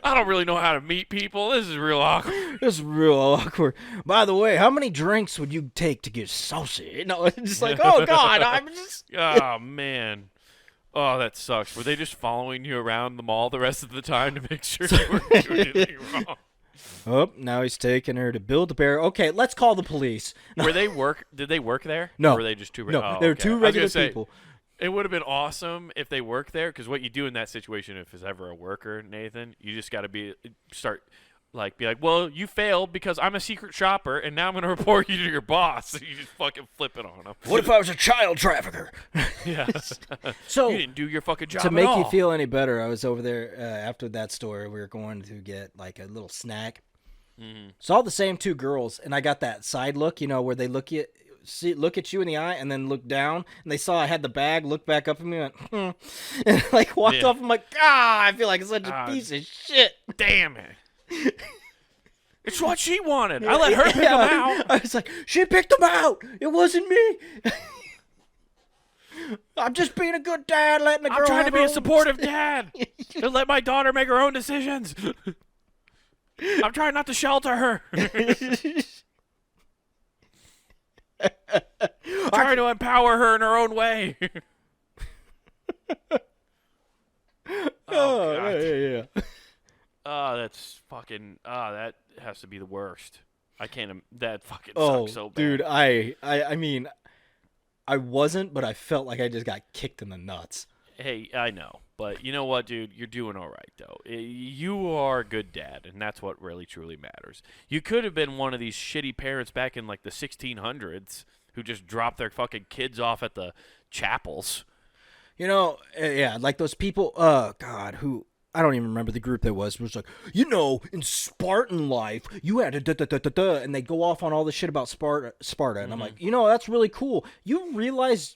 I don't really know how to meet people. This is real awkward. This is real awkward. By the way, how many drinks would you take to get saucy? No, it's just like, oh God, I'm just. Oh man. Oh, that sucks. Were they just following you around the mall the rest of the time to make sure you weren't doing anything wrong? Oh, now he's taking her to Build-A-Bear. Okay, let's call the police. Did they work there? No. Or were they just two? No, they were two regular people. It would have been awesome if they worked there, because what you do in that situation, if it's ever a worker, Nathan, you just got to be like, well, you failed because I'm a secret shopper, and now I'm going to report you to your boss. So you just fucking flip it on them. What if I was a child trafficker? Yeah. So you didn't do your fucking job to make at all. you feel any better, I was over there after that store. We were going to get like a little snack. Mm-hmm. Saw the same two girls, and I got that side look, where they look at you in the eye and then look down, and they saw I had the bag, looked back up at me, and went, and like walked off. I'm like, I feel like such a piece of shit. Damn it. It's what she wanted. I let her pick them out. I was like, she picked them out. It wasn't me. I'm just being a good dad, letting the girl. I'm trying to be a supportive dad. and let my daughter make her own decisions. I'm trying not to shelter her. Trying to empower her in her own way. Oh, God. Yeah. Oh, that's fucking. Oh, that has to be the worst. I can't. That fucking sucks so bad. Dude, I mean, I wasn't, but I felt like I just got kicked in the nuts. Hey, I know, but you know what, dude? You're doing all right, though. You are a good dad, and that's what really truly matters. You could have been one of these shitty parents back in like the 1600s who just dropped their fucking kids off at the chapels. Yeah, like those people. God, who. I don't even remember the group that was like, in Spartan life, you had to and they go off on all this shit about Sparta. And I'm like, that's really cool. You realize,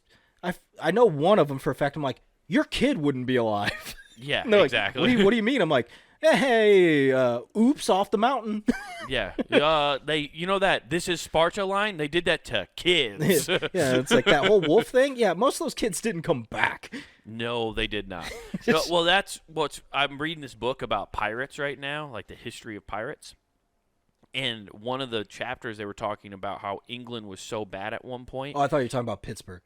I know one of them for a fact. I'm like, your kid wouldn't be alive. Yeah, exactly. Like, what do you mean? I'm like, hey, oops, off the mountain. Yeah, that this is Sparta line. They did that to kids. Yeah, it's like that whole wolf thing. Yeah, most of those kids didn't come back. No, they did not. Well, that's what's. I'm reading this book about pirates right now, like the history of pirates. And one of the chapters they were talking about how England was so bad at one point. Oh, I thought you were talking about Pittsburgh.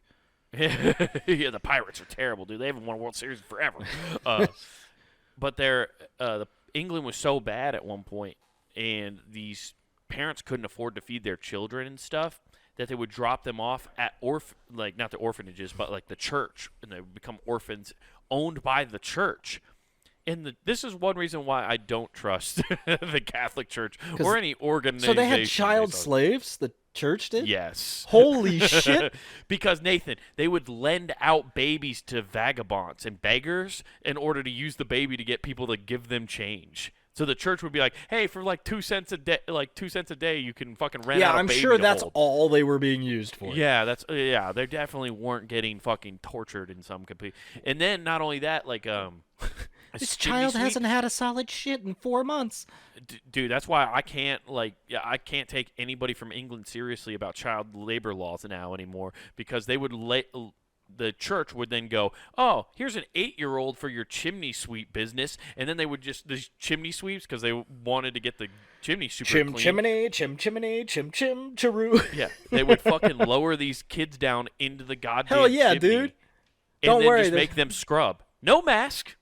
Yeah, the Pirates are terrible, dude. They haven't won a World Series forever. But England was so bad at one point, and these parents couldn't afford to feed their children and stuff, that they would drop them off at not the orphanages, but like the church, and they would become orphans owned by the church. And this is one reason why I don't trust the Catholic Church or any organization. So they had child slaves? The church did? Yes. Holy shit. Because, Nathan, they would lend out babies to vagabonds and beggars in order to use the baby to get people to give them change. So the church would be like, "Hey, for like 2 cents a day, you can fucking rent out a baby." Yeah, I'm sure to that's hold. all they were being used for. Yeah, they definitely weren't getting fucking tortured in some complete. And then not only that, like this child hasn't had a solid shit in 4 months. Dude, that's why I can't take anybody from England seriously about child labor laws now anymore, because they would the church would then go, "Oh, here's an 8-year-old for your chimney sweep business," and then they would just these chimney sweeps, because they wanted to get the chimney super clean. Chimney, chim chiroo. Yeah, they would fucking lower these kids down into the goddamn Hell yeah, chimney, dude. And Don't then worry, just make them scrub. No mask.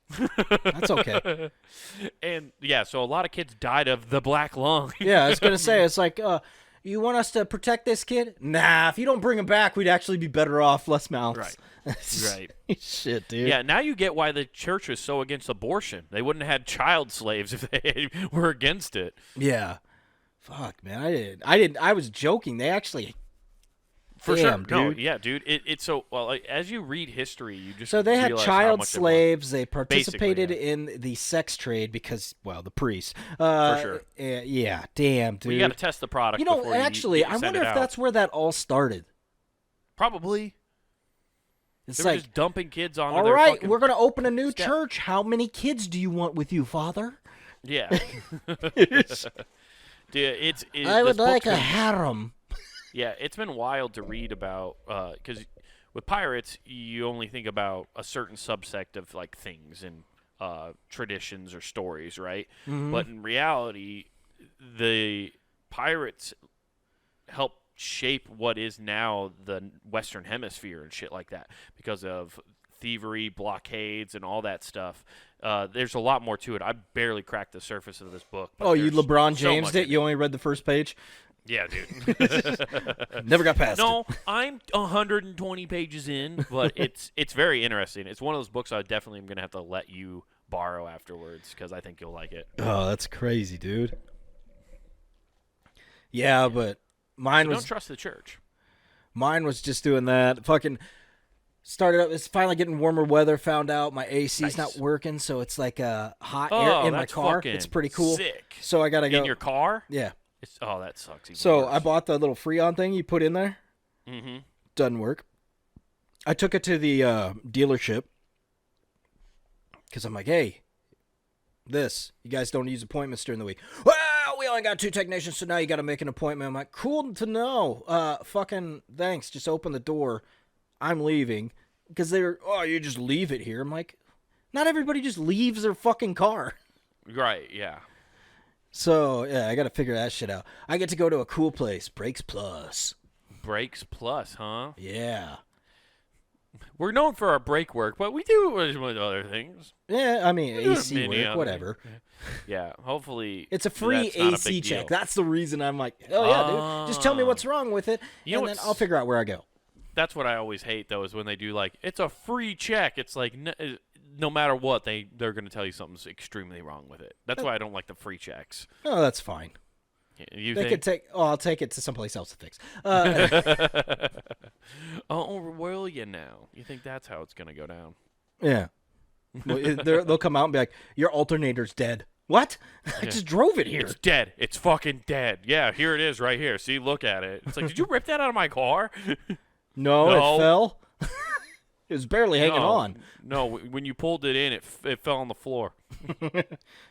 That's okay. And yeah, so a lot of kids died of the black lung. Yeah, I was gonna say, it's like, you want us to protect this kid? Nah, if you don't bring him back, we'd actually be better off, less mouths. Right. Right. Shit, dude. Yeah, now you get why the church is so against abortion. They wouldn't have had child slaves if they were against it. Yeah. Fuck, man. I was joking. They actually. For Damn, sure. dude. No, yeah, dude. It's so, well, like, as you read history, you just So they had realize how child much slaves. They participated Basically, in the sex trade because, well, the priests. For sure. Yeah, damn, dude. Well, you got to test the product. Before actually, you I send wonder it if out. that's where that all started. Probably. It's They were like, just dumping kids on. all right, we're going to open a new church. How many kids do you want with you, Father? Yeah. Dude, I would this like book's a harem. Yeah, it's been wild to read about, because with pirates, you only think about a certain subsect of like things, and traditions or stories, right? Mm-hmm. But in reality, the pirates helped shape what is now the Western Hemisphere and shit like that because of thievery, blockades, and all that stuff. There's a lot more to it. I barely cracked the surface of this book. But Oh, you there's LeBron so James much it? in You only read the first page? Yeah, dude. Never got past it. No, I'm 120 pages in, but it's very interesting. It's one of those books I definitely am going to have to let you borrow afterwards because I think you'll like it. Oh, that's crazy, dude. Yeah, but mine So was don't trust the church. mine was just doing that. Fucking started up. It's finally getting warmer weather. Found out my AC's not Nice. working, so it's like hot Oh, air in my that's car. fucking It's pretty cool. sick. So I gotta go. In your car? Yeah. That sucks. Even So worse. I bought the little Freon thing you put in there. Mm-hmm. Doesn't work. I took it to the dealership because I'm like, hey, you guys don't use appointments during the week. Well, we only got 2 technicians, so now you got to make an appointment. I'm like, cool to know. Fucking thanks. Just open the door. I'm leaving because you just leave it here. I'm like, not everybody just leaves their fucking car. Right, yeah. So, yeah, I got to figure that shit out. I get to go to a cool place, Brakes Plus. Brakes Plus, huh? Yeah. We're known for our brake work, but we do other things. Yeah, I mean, We do AC many work, other- whatever. Yeah, hopefully It's a free that's not a AC big check. deal. That's the reason I'm like, oh, yeah, dude. Just tell me what's wrong with it, You know and then what's- I'll figure out where I go. That's what I always hate, though, is when they do, like, it's a free check. It's like, no matter what, they're going to tell you something's extremely wrong with it. That's why I don't like the free checks. Oh, that's fine. You They think? could take. Oh, I'll take it to someplace else to fix. Oh, will you now? You think that's how it's going to go down? Yeah. Well, they'll come out and be like, your alternator's dead. What? I just drove it here. It's dead. It's fucking dead. Yeah, here it is right here. See, look at it. It's like, did you rip that out of my car? No, No. it fell. It was barely hanging No. on. No, when you pulled it in, it fell on the floor.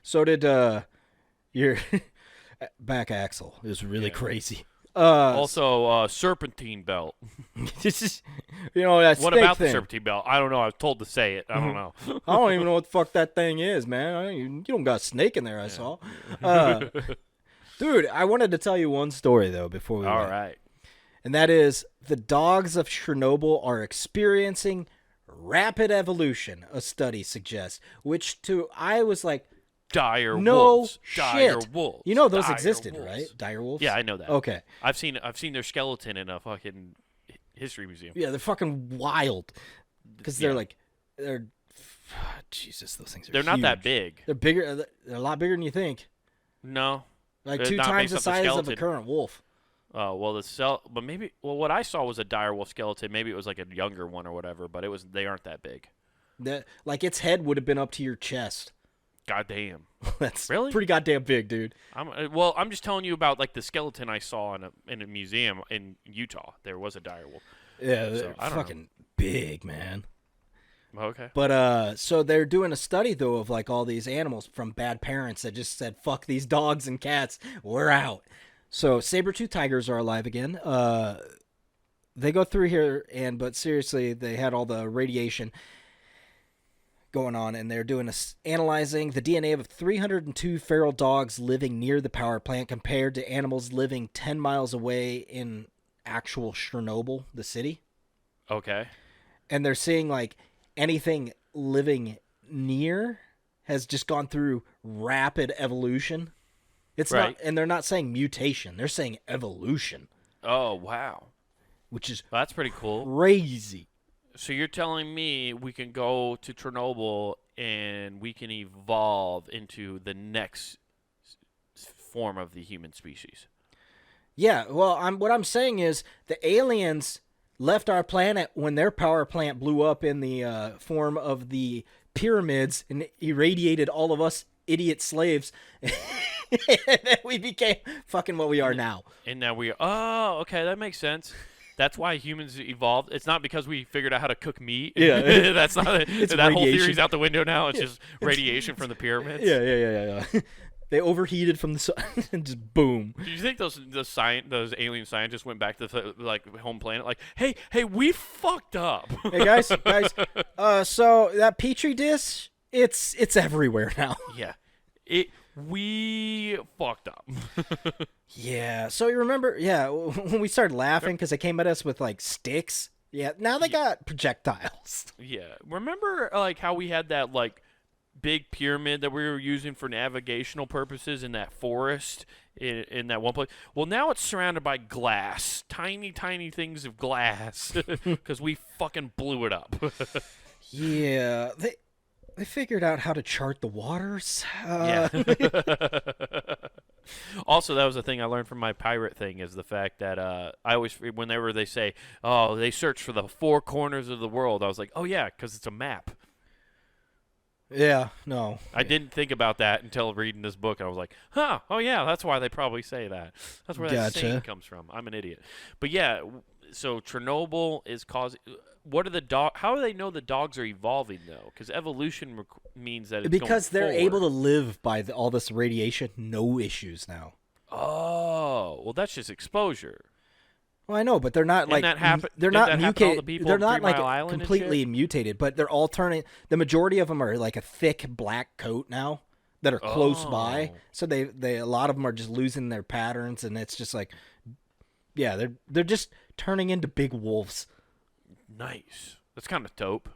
So did your back axle. It was really crazy. Also, serpentine belt. This is, that What snake about thing. the serpentine belt? I don't know. I was told to say it. I don't know. I don't even know what the fuck that thing is, man. You don't got a snake in there, I saw. Dude, I wanted to tell you one story, though, before we All went. right. And that is, the dogs of Chernobyl are experiencing rapid evolution, a study suggests. I was like, Dire no wolves. shit. Dire wolves. You know those Dire existed, wolves. right? Dire wolves? Yeah, I know that. Okay. I've seen their skeleton in a fucking history museum. Yeah, they're fucking wild. Because they're Jesus, those things are They're not huge. that big. They're bigger. They're a lot bigger than you think. No. Like They're 2 not times based the off the size of a skeleton. current wolf. Oh, well, but maybe, what I saw was a dire wolf skeleton. Maybe it was like a younger one or whatever, but they aren't that big. Like its head would have been up to your chest. God damn. That's Really? pretty goddamn big, dude. I'm just telling you about like the skeleton I saw in a museum in Utah. There was a dire wolf. Yeah, they're I don't know. fucking big, man. Okay. But so they're doing a study though of like all these animals from bad parents that just said fuck these dogs and cats, we're out. So saber-toothed tigers are alive again. They go through here but seriously, they had all the radiation going on, and they're analyzing the DNA of 302 feral dogs living near the power plant compared to animals living 10 miles away in actual Chernobyl, the city. Okay. And they're seeing like anything living near has just gone through rapid evolution. It's Right. not, and they're not saying mutation, they're saying evolution, Oh, wow. which is Well, that's pretty cool. crazy. So you're telling me we can go to Chernobyl and we can evolve into the next form of the human species? Yeah, well, what I'm saying is the aliens left our planet when their power plant blew up in the form of the pyramids and irradiated all of us idiot slaves. And then we became fucking what we are now. And now oh, okay, that makes sense. That's why humans evolved. It's not because we figured out how to cook meat. Yeah. That's not It's that whole radiation. theory's out the window now. It's just radiation from the pyramids. Yeah. They overheated from the sun and just boom. Do you think those alien scientists went back to the home planet like, hey, we fucked up? Hey guys. So that petri dish It's everywhere now. Yeah. We fucked up. Yeah. So you remember, when we started laughing because they came at us with like sticks. Yeah. Now they got projectiles. Yeah. Remember like how we had that like big pyramid that we were using for navigational purposes in that forest in that one place? Well, now it's surrounded by glass. Tiny, tiny things of glass because we fucking blew it up. Yeah. They figured out how to chart the waters. Yeah. Also, that was the thing I learned from my pirate thing is the fact that I always, whenever they say, oh, they search for the four corners of the world, I was like, oh, yeah, because it's a map. Yeah, no. I didn't think about that until reading this book. I was like, huh, oh, yeah, that's why they probably say that. That's where that saying comes from. I'm an idiot. But, yeah, so Chernobyl is causing – what are the dog? How do they know the dogs are evolving though? Because evolution means that it's because going they're forward. able to live by all this radiation, no issues now. Oh, well, that's just exposure. Well, I know, but they're not like they're not mutated. They're not like completely mutated, but they're all turning. The majority of them are like a thick black coat now that are close by. So they a lot of them are just losing their patterns, and it's just like, yeah, they're just turning into big wolves. Nice. That's kind of dope.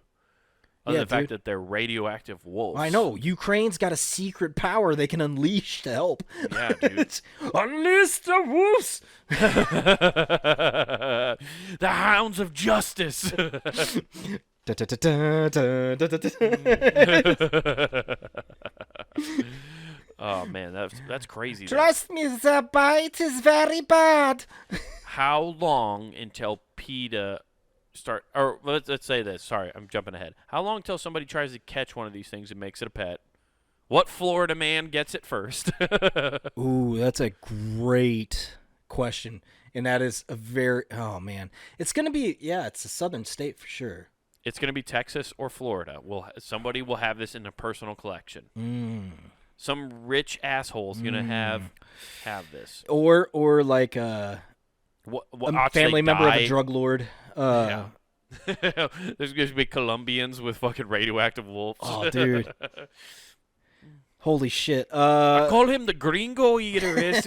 Other than the fact that they're radioactive wolves. I know. Ukraine's got a secret power they can unleash to help. Yeah, dude. Unleash the wolves! The hounds of justice. Oh, man. That's crazy. Trust me, the bite is very bad. How long until PETA... or let's say this. Sorry, I'm jumping ahead. How long until somebody tries to catch one of these things and makes it a pet? What Florida man gets it first? Ooh, that's a great question. And that is oh man. It's going to be, it's a southern state for sure. It's going to be Texas or Florida. Somebody will have this in a personal collection. Some rich asshole's going to have this. Or like a family member of a drug lord. Yeah. There's going to be Colombians with fucking radioactive wolves. Oh, dude. Holy shit. I call him the gringo eater, ese.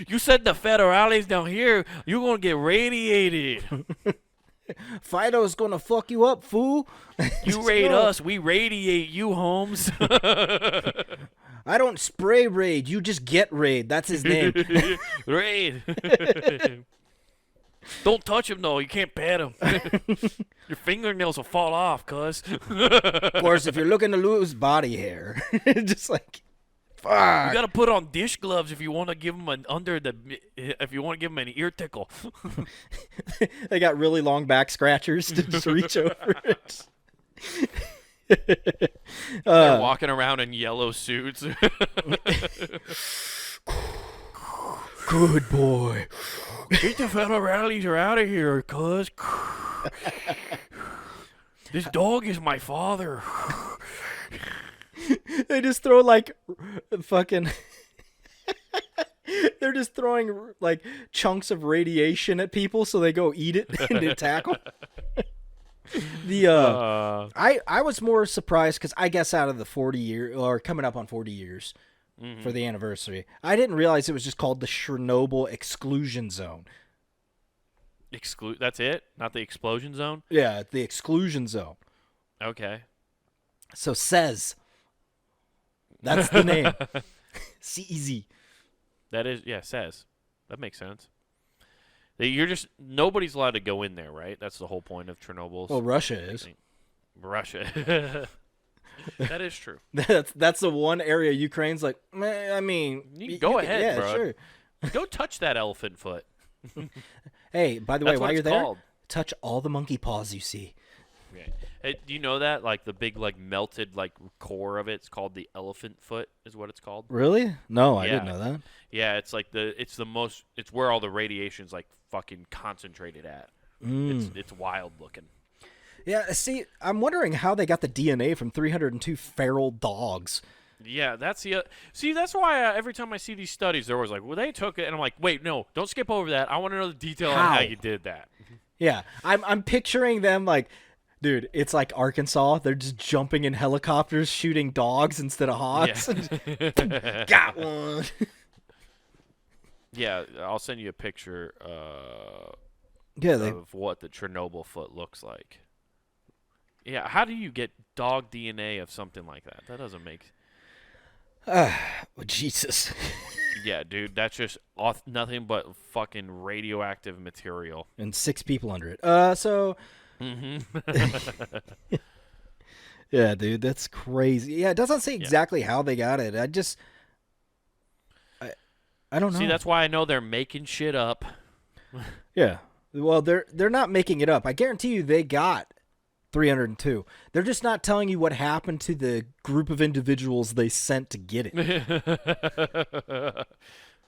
You said the federales down here, you're going to get radiated. Fido's going to fuck you up, fool. You raid us, we radiate you, Holmes. I don't spray raid, you just get raid. That's his name. Raid. Don't touch him, though. You can't pet him. Your fingernails will fall off, cuz. Of course, if you're looking to lose body hair, just like, fuck. You got to put on dish gloves if you want to give him an an ear tickle. They got really long back scratchers to just reach over it. They're walking around in yellow suits. Good boy. Get the federales are out of here, cuz. This dog is my father. They just throw like fucking... They're just throwing like chunks of radiation at people so they go eat it and attack them. I was more surprised because I guess out of the 40 year or coming up on 40 years for the anniversary, I didn't realize it was just called the Chernobyl Exclusion Zone. That's it? Not the explosion zone? Yeah, the exclusion zone. Okay. So says. That's the name. CZ. That is, says. That makes sense. Nobody's allowed to go in there, right? That's the whole point of Chernobyl. Well, Russia is. Russia. That is true. That's the one area Ukraine's like, I mean, you can go ahead, bro. Sure. Go touch that elephant foot. Hey, by the way, while you're there, called. touch all the monkey paws you see. Okay. Hey, do you know that? Like the big, like melted, like core of it's called the elephant foot, is what it's called. Really? No, I didn't know that. Yeah, it's like it's where all the radiation's like fucking concentrated at. It's wild looking. Yeah, see, I'm wondering how they got the DNA from 302 feral dogs. Yeah, that's that's why every time I see these studies, they're always like, well, they took it, and I'm like, wait, no, don't skip over that. I want to know the detail on how you did that. Yeah, I'm picturing them like Dude, it's like Arkansas. They're just jumping in helicopters, shooting dogs instead of hogs. Yeah. Got one. Yeah, I'll send you a picture Yeah, of what the Chernobyl foot looks like. Yeah, how do you get dog DNA of something like that? That doesn't make. Jesus. Yeah, dude, that's just nothing but fucking radioactive material. And 6 people under it. So. Yeah, dude, that's crazy. Yeah, it doesn't say exactly how they got it. I don't know. See, that's why I know they're making shit up. Yeah. Well, they're not making it up. I guarantee you they got 302. They're just not telling you what happened to the group of individuals they sent to get it.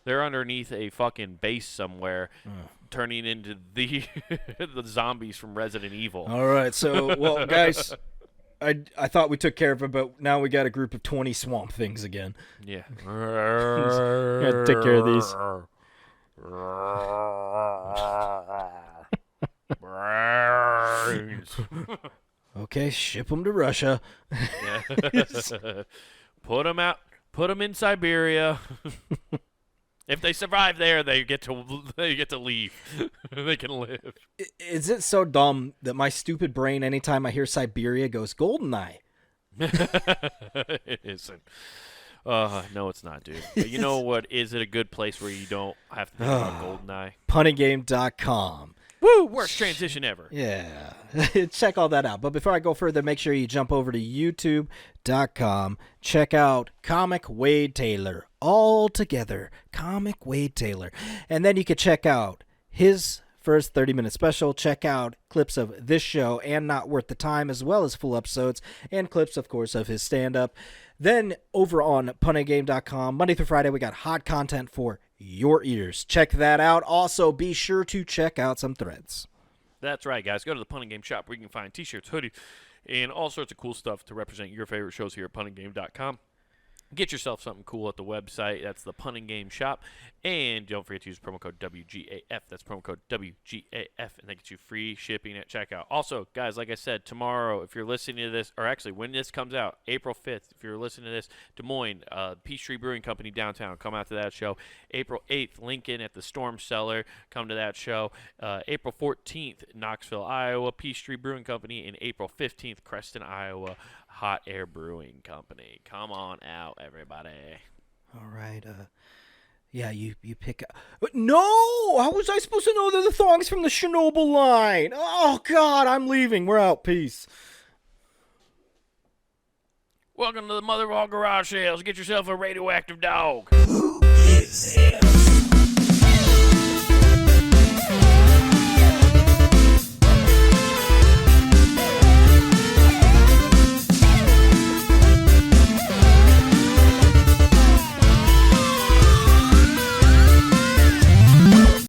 They're underneath a fucking base somewhere, turning into the the zombies from Resident Evil. All right, so well, guys, I thought we took care of it, but now we got a group of 20 swamp things again. Yeah. Gotta take care of these. Okay, ship them to Russia. Put them out. Put them in Siberia. If they survive there, they get to leave. They can live. Is it so dumb that my stupid brain, anytime I hear Siberia, goes GoldenEye? It isn't. No, it's not, dude. But you know what? Is it a good place where you don't have to think about GoldenEye? Punninggame.com. Woo! Worst transition ever. Yeah. Check all that out. But before I go further, make sure you jump over to youtube.com. Check out Comic Wade Taylor. All together. Comic Wade Taylor. And then you can check out his first 30-minute special. Check out clips of this show and Not Worth the Time, as well as full episodes and clips, of course, of his stand-up. Then over on punninggame.com, Monday through Friday, we got hot content for your ears. Check that out. Also, be sure to check out some threads. That's right, guys. Go to the Punning Game shop where you can find t-shirts, hoodies, and all sorts of cool stuff to represent your favorite shows here at punninggame.com. Get yourself something cool at the website. That's the Punning Game shop. And don't forget to use promo code WGAF. That's promo code WGAF, and that gets you free shipping at checkout. Also, guys, like I said, tomorrow, if you're listening to this, or actually when this comes out, April 5th, if you're listening to this, Des Moines, Peachtree Brewing Company downtown, come out to that show. April 8th, Lincoln at the Storm Cellar, come to that show. April 14th, Knoxville, Iowa, Peachtree Brewing Company. And April 15th, Creston, Iowa, Hot Air Brewing Company. Come on out, everybody. All right. Yeah, you pick up. No! How was I supposed to know they're the thongs from the Chernobyl line? Oh, God, I'm leaving. We're out. Peace. Welcome to the mother of all garage sales. Get yourself a radioactive dog. Who gives a